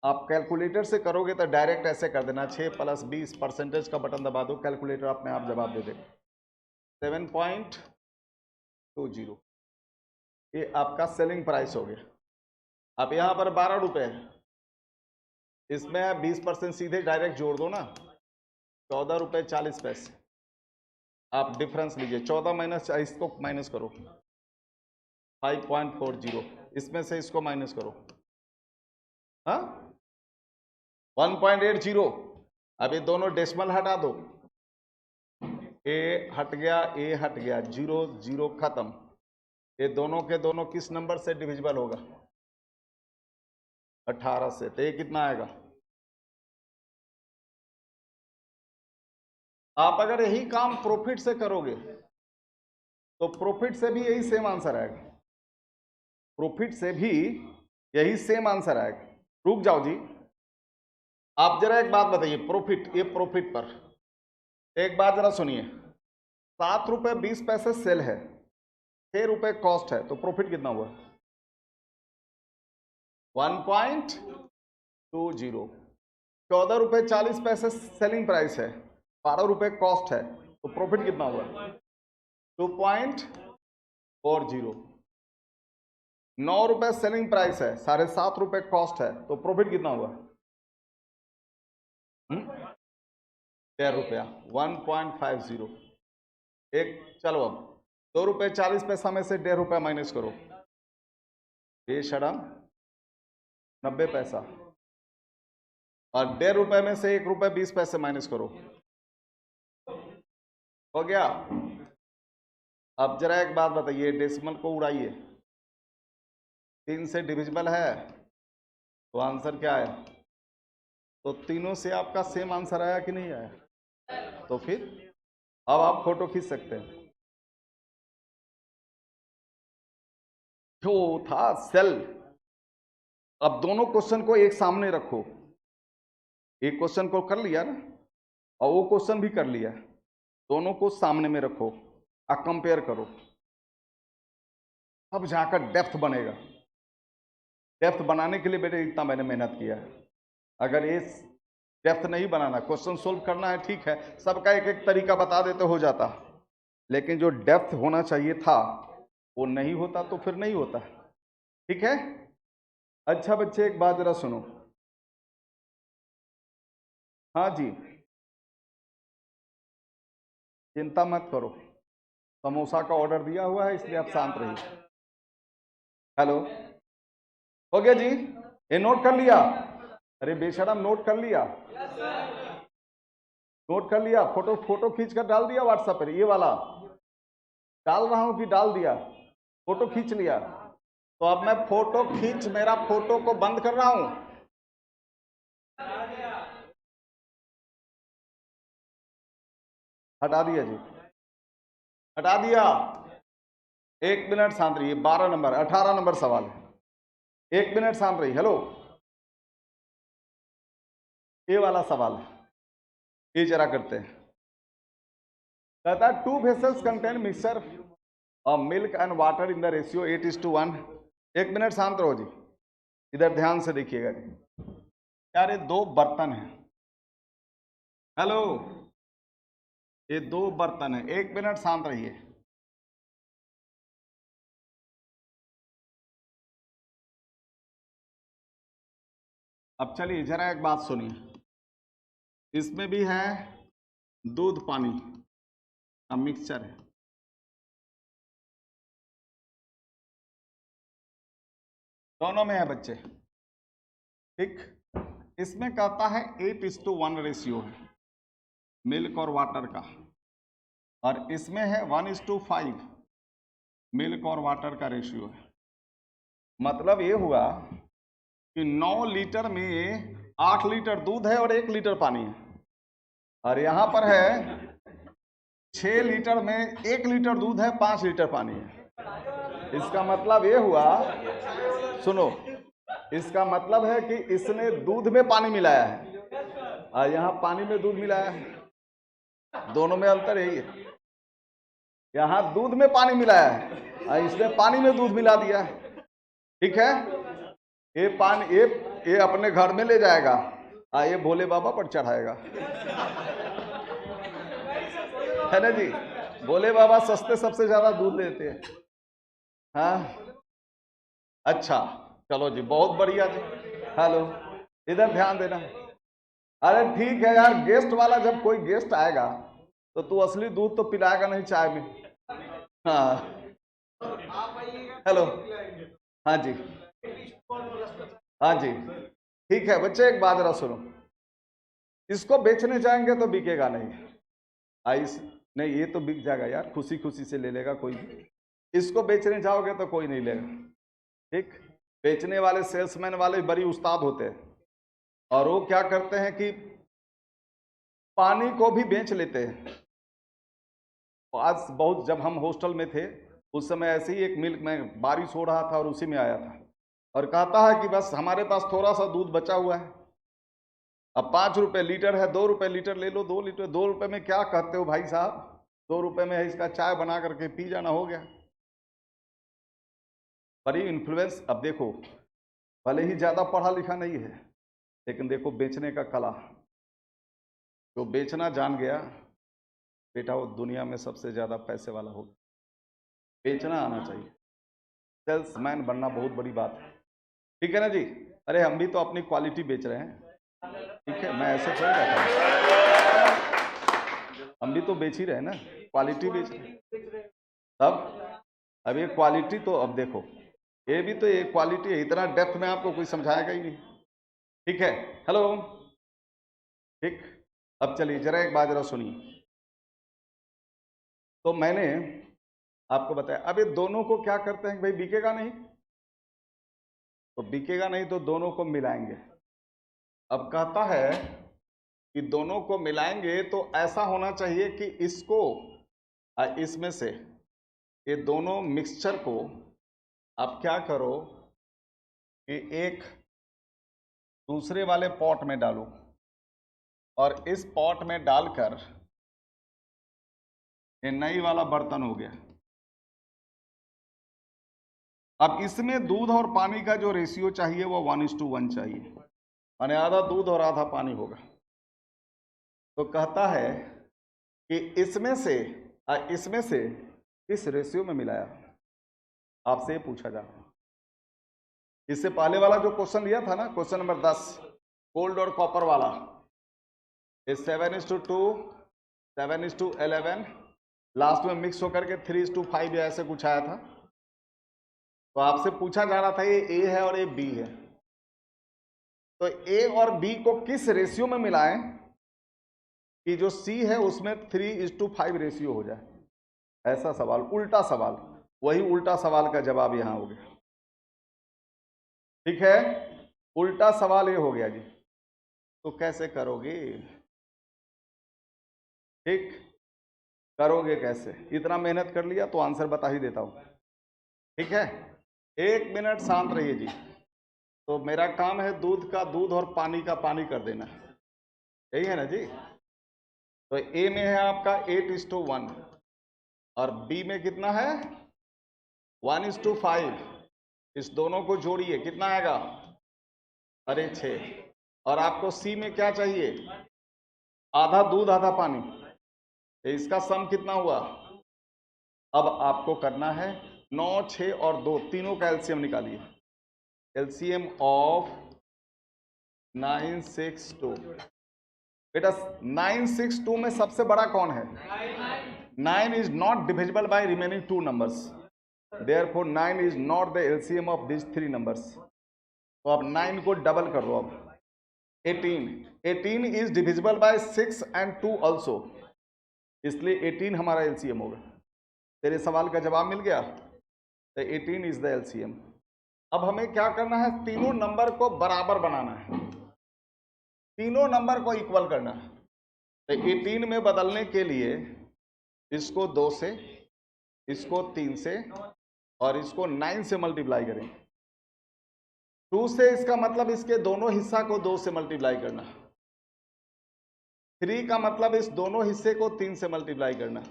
आप कैलकुलेटर से करोगे तो डायरेक्ट ऐसे कर देना, 6 + 20 परसेंटेज का बटन दबा दो, कैलकुलेटर अपने आप जवाब दे देगा 7.20, ये आपका सेलिंग प्राइस हो गया। अब यहाँ पर 12 रुपये है, इसमें 20% सीधे डायरेक्ट जोड़ दो ना, 14.40 रुपये, आप डिफरेंस लीजिए, 14 माइनस इसको माइनस करो 5.40, इसमें से इसको माइनस करो, हाँ 1.80। अब ये दोनों डेसिमल हटा दो, ए हट गया, ए हट गया, 0 0 खत्म, ये दोनों के दोनों किस नंबर से डिविजिबल होगा, 18 से, तो ये कितना आएगा। आप अगर यही काम प्रॉफिट से करोगे तो प्रॉफिट से भी यही सेम आंसर आएगा, प्रॉफिट से भी यही सेम आंसर आएगा। रुक जाओ जी, आप जरा एक बात बताइए, प्रॉफिट, ये प्रॉफिट पर एक बात जरा सुनिए, 7.20 रुपये सेल है, 6 रुपये कॉस्ट है, तो प्रॉफिट कितना हुआ, 1.20। 14.40 रुपये सेलिंग प्राइस है, 12 रुपये कॉस्ट है, तो प्रॉफिट कितना हुआ, 2.40। 9 रुपये सेलिंग प्राइस है, 7.5 रुपये कॉस्ट है, तो प्रॉफिट कितना हुआ, 13 रुपया, 1.50। एक चलो अब 2.40 रुपये में से 1.5 रुपया माइनस करो, ये शरम 90 पैसा, और 1.5 रुपये में से 1.20 रुपये माइनस करो, हो गया। अब जरा एक बात बताइए, डेसिमल को उड़ाइए, 3 से डिविजिबल है तो आंसर क्या है? तो तीनों से आपका सेम आंसर आया कि नहीं आया? तो फिर अब आप फोटो खींच सकते हैं। जो था सेल। अब दोनों क्वेश्चन को एक सामने रखो, एक क्वेश्चन को कर लिया ना और वो क्वेश्चन भी कर लिया, दोनों को सामने में रखो और कंपेयर करो, अब जाकर डेप्थ बनेगा। डेप्थ बनाने के लिए बेटे इतना मैंने मेहनत किया है। अगर ये डेप्थ नहीं बनाना, क्वेश्चन सोल्व करना है ठीक है, सबका एक एक तरीका बता देते हो जाता, लेकिन जो डेप्थ होना चाहिए था वो नहीं होता तो फिर नहीं होता। ठीक है। अच्छा बच्चे एक बात जरा सुनो। हाँ जी, चिंता मत करो, समोसा का ऑर्डर दिया हुआ है इसलिए आप शांत रहिए। हेलो, हो गया जी? ये नोट कर लिया? अरे बेशरम, नोट कर लिया? नोट कर लिया? फोटो फोटो खींच कर डाल दिया व्हाट्सएप पर? ये वाला डाल रहा हूं कि डाल दिया? फोटो खींच लिया? तो अब मैं फोटो खींच, मेरा फोटो को बंद कर रहा हूं। हटा दिया जी, हटा दिया। 1 मिनट शांत रहिए। 12 नंबर 18 नंबर सवाल है, 1 मिनट शांत रहिए। हेलो, ये वाला सवाल है, ये जरा करते हैं। कहता है 2 vessels contain mixture of milk and water in the ratio 8:1। 1 minute शांत रहो जी, इधर ध्यान से देखिएगा जी। यार ये 2 बर्तन है। हेलो, ये 2 बर्तन है। 1 मिनट शांत रहिए। अब चलिए जरा एक बात सुनिए, इसमें भी है दूध पानी का मिक्सचर है, दोनों में है बच्चे। ठीक, इसमें कहता है 8:1 रेशियो है मिल्क और वाटर का, और इसमें है 1:5 मिल्क और वाटर का रेशियो है। मतलब ये हुआ कि 9 लीटर में 8 लीटर दूध है और 1 लीटर पानी है, और यहां पर है 6 लीटर में 1 लीटर दूध है, 5 लीटर पानी है। इसका मतलब ये हुआ, सुनो, इसका मतलब है कि इसने दूध में पानी मिलाया है और यहाँ पानी में दूध मिलाया है, दोनों में अंतर यही है। यहाँ दूध में पानी मिलाया है और इसने पानी में दूध मिला दिया है। ठीक है, ये पानी ये अपने घर में ले जाएगा और ये भोले बाबा पर चढ़ाएगा, है ना जी? भोले बाबा सस्ते सबसे ज्यादा दूध देते हैं। हाँ, अच्छा चलो जी, बहुत बढ़िया जी। हेलो, इधर ध्यान देना। अरे ठीक है यार, गेस्ट वाला, जब कोई गेस्ट आएगा तो तू असली दूध तो पिलाएगा नहीं चाय में। हाँ, हेलो, हाँ जी, हाँ जी। ठीक है बच्चे, एक बात जरा सुनो, इसको बेचने जाएंगे तो बिकेगा नहीं। आइस नहीं, ये तो बिक जाएगा यार, खुशी खुशी से ले लेगा कोई भी। इसको बेचने जाओगे तो कोई नहीं लेगा। ठीक, बेचने वाले सेल्समैन वाले बड़ी उस्ताद होते हैं, और वो क्या करते हैं कि पानी को भी बेच लेते हैं। आज बहुत, जब हम हॉस्टल में थे उस समय ऐसे ही एक मिल्क में बारिश हो रहा था और उसी में आया था, और कहता है कि बस हमारे पास थोड़ा सा दूध बचा हुआ है, अब 5 रुपए लीटर है, 2 रुपए लीटर ले लो। 2 लीटर 2 रुपए में क्या कहते हो भाई साहब? 2 रुपए में है इसका चाय बना करके पी जाना, हो गया। बड़ी इन्फ्लुएंस। अब देखो, भले ही ज्यादा पढ़ा लिखा नहीं है, लेकिन देखो बेचने का कला, जो बेचना जान गया बेटा वो दुनिया में सबसे ज्यादा पैसे वाला होगा। बेचना आना चाहिए, सेल्समैन बनना बहुत बड़ी बात है। ठीक है ना जी? अरे हम भी तो अपनी क्वालिटी बेच रहे हैं, ठीक है, मैं ऐसे थोड़ी रहता हूँ, हम भी तो बेच ही रहे हैं ना, क्वालिटी बेच रहे हैं। अब ये क्वालिटी तो, अब देखो ये भी तो ये क्वालिटी है, इतना डेप्थ में आपको कोई समझाएगा ही नहीं। ठीक है, हेलो, ठीक। अब चलिए जरा एक बात जरा सुनिए। तो मैंने आपको बताया। अब ये दोनों को क्या करते हैं भाई, बिकेगा नहीं, तो बिकेगा नहीं तो दोनों को मिलाएंगे। अब कहता है कि दोनों को मिलाएंगे तो ऐसा होना चाहिए कि इसको इसमें से ये दोनों मिक्सचर को आप क्या करो कि एक दूसरे वाले पॉट में डालो और इस पॉट में डालकर ये नई वाला बर्तन हो गया। अब इसमें दूध और पानी का जो रेशियो चाहिए वो 1:1 चाहिए, यानी आधा दूध और आधा पानी होगा। तो कहता है कि इसमें से किस रेशियो में मिलाया, आपसे पूछा जा रहा है। इससे पहले वाला जो क्वेश्चन लिया था ना, क्वेश्चन नंबर 10 गोल्ड और कॉपर वाला, 7:2, 7:11, लास्ट में मिक्स होकर के 3:5 या ऐसे कुछ आया था। तो आपसे पूछा जा रहा था ये ए है और ये बी है, तो ए और बी को किस रेशियो में मिलाएं कि जो सी है उसमें 3:5 रेशियो हो जाए। ऐसा सवाल, उल्टा सवाल, वही उल्टा सवाल का जवाब यहां हो गया। ठीक है, उल्टा सवाल ये हो गया जी। तो कैसे करोगे, ठीक करोगे कैसे, इतना मेहनत कर लिया तो आंसर बता ही देता हूं। ठीक है, 1 मिनट शांत रहिए जी। तो मेरा काम है दूध का दूध और पानी का पानी कर देना, यही है ना जी। तो ए में है आपका 8:1 और बी में कितना है 1:5। इस दोनों को जोड़िए, कितना आएगा, अरे 6। और आपको सी में क्या चाहिए, आधा दूध आधा पानी, तो इसका सम कितना हुआ। अब आपको करना है 9, 6 और 2 तीनों का एलसीएम निकालिए। एलसीएम ऑफ 962, बेटा 962 में सबसे बड़ा कौन है, 9 is not divisible by remaining 2 numbers, therefore 9 is not the LCM of this 3 numbers. तो अब 9 को डबल कर लो, अब 18 is divisible by 6 and 2 also, इसलिए 18 हमारा एलसीएम होगा। तेरे सवाल का जवाब मिल गया, तो 18 इज द एलसीएम। अब हमें क्या करना है, तीनों नंबर को बराबर बनाना है, तीनों नंबर को इक्वल करना है। तो 18 में बदलने के लिए इसको 2 से, इसको 3 से और इसको 9 से मल्टीप्लाई करें। 2 से इसका मतलब इसके दोनों हिस्सा को 2 से मल्टीप्लाई करना, 3 का मतलब इस दोनों हिस्से को 3 से मल्टीप्लाई करना,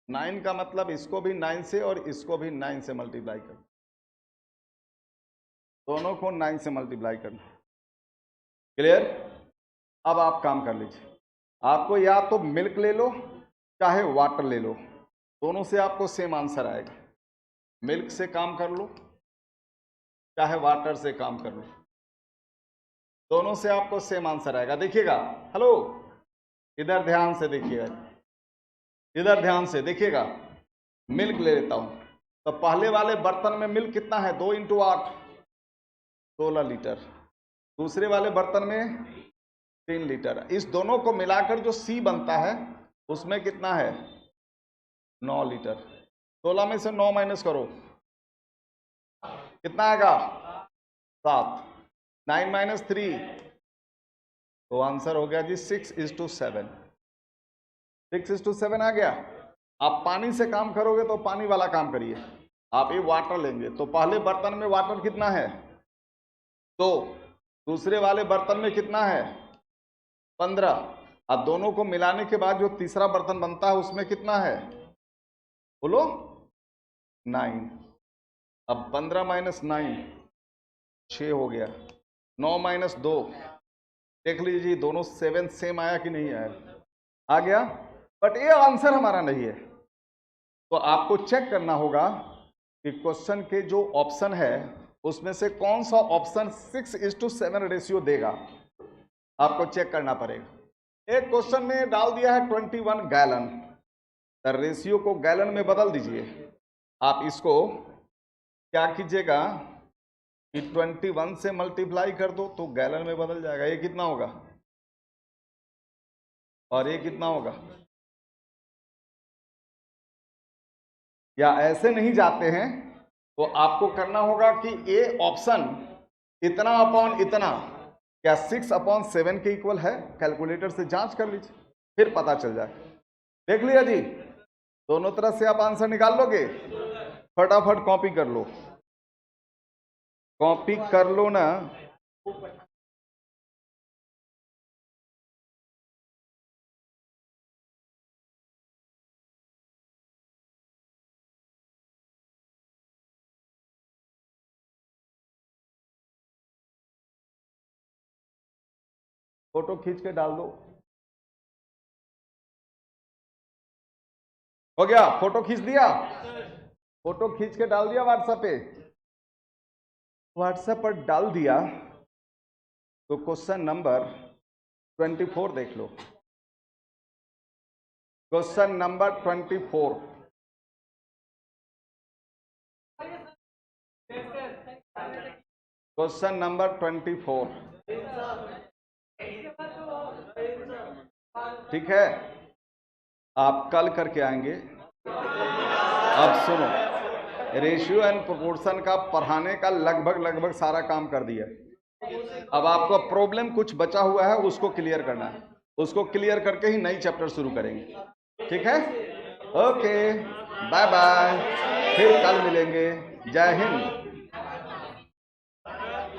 9 का मतलब इसको भी 9 से और इसको भी 9 से मल्टीप्लाई करना, दोनों को 9 से मल्टीप्लाई करना। क्लियर। अब आप काम कर लीजिए, आपको या तो मिल्क ले लो चाहे वाटर ले लो, दोनों से आपको सेम आंसर आएगा। मिल्क से काम कर लो चाहे वाटर से काम कर लो, दोनों से आपको सेम आंसर आएगा। देखिएगा, हेलो, इधर ध्यान से देखिएगा, इधर ध्यान से देखिएगा। मिल्क ले लेता हूं, तो पहले वाले बर्तन में मिल्क कितना है, 2 × 8 16 लीटर, दूसरे वाले बर्तन में 3 लीटर। इस दोनों को मिलाकर जो सी बनता है उसमें कितना है, 9 लीटर। 16 में से 9 माइनस करो, कितना आएगा, 7। 9 - 3, तो आंसर हो गया जी 6:7। 6:7 आ गया। आप पानी से काम करोगे तो पानी वाला काम करिए। आप ये वाटर लेंगे तो पहले बर्तन में वाटर कितना है, 2, दूसरे वाले बर्तन में कितना है, 15। अब दोनों को मिलाने के बाद जो तीसरा बर्तन बनता है उसमें कितना है, बोलो, 9। अब 15 - 9 6 हो गया, 9 - 2, देख लीजिए दोनों 7 सेम आया कि नहीं आया, आ गया। बट ये आंसर हमारा नहीं है, तो आपको चेक करना होगा कि क्वेश्चन के जो ऑप्शन है उसमें से कौन सा ऑप्शन 6:7 रेशियो देगा, आपको चेक करना पड़ेगा। एक क्वेश्चन में डाल दिया है 21 गैलन, तो रेशियो को गैलन में बदल दीजिए। आप इसको क्या कीजिएगा कि 21 से मल्टीप्लाई कर दो तो गैलन में बदल जाएगा। ये कितना होगा और ये कितना होगा, या ऐसे नहीं जाते हैं तो आपको करना होगा कि ए ऑप्शन इतना अपॉन इतना क्या 6/7 के इक्वल है, कैलकुलेटर से जांच कर लीजिए, फिर पता चल जाए। देख लिया जी, दोनों तरफ से आप आंसर निकाल लोगे। फटाफट कॉपी कर लो, कॉपी कर लो ना। फोटो खींच के डाल दो। हो गया, फोटो खींच दिया, फोटो खींच के डाल दिया व्हाट्सएप पे। व्हाट्सएप पर डाल दिया तो क्वेश्चन नंबर 24 देख लो। क्वेश्चन नंबर 24, क्वेश्चन नंबर 24, ठीक है, आप कल करके आएंगे। अब सुनो, रेशियो एंड प्रोपोर्शन का पढ़ाने का लगभग सारा काम कर दिया। अब आपको प्रॉब्लम कुछ बचा हुआ है, उसको क्लियर करना है, उसको क्लियर करके ही नई चैप्टर शुरू करेंगे। ठीक है, ओके, बाय बाय, फिर कल मिलेंगे। जय हिंद।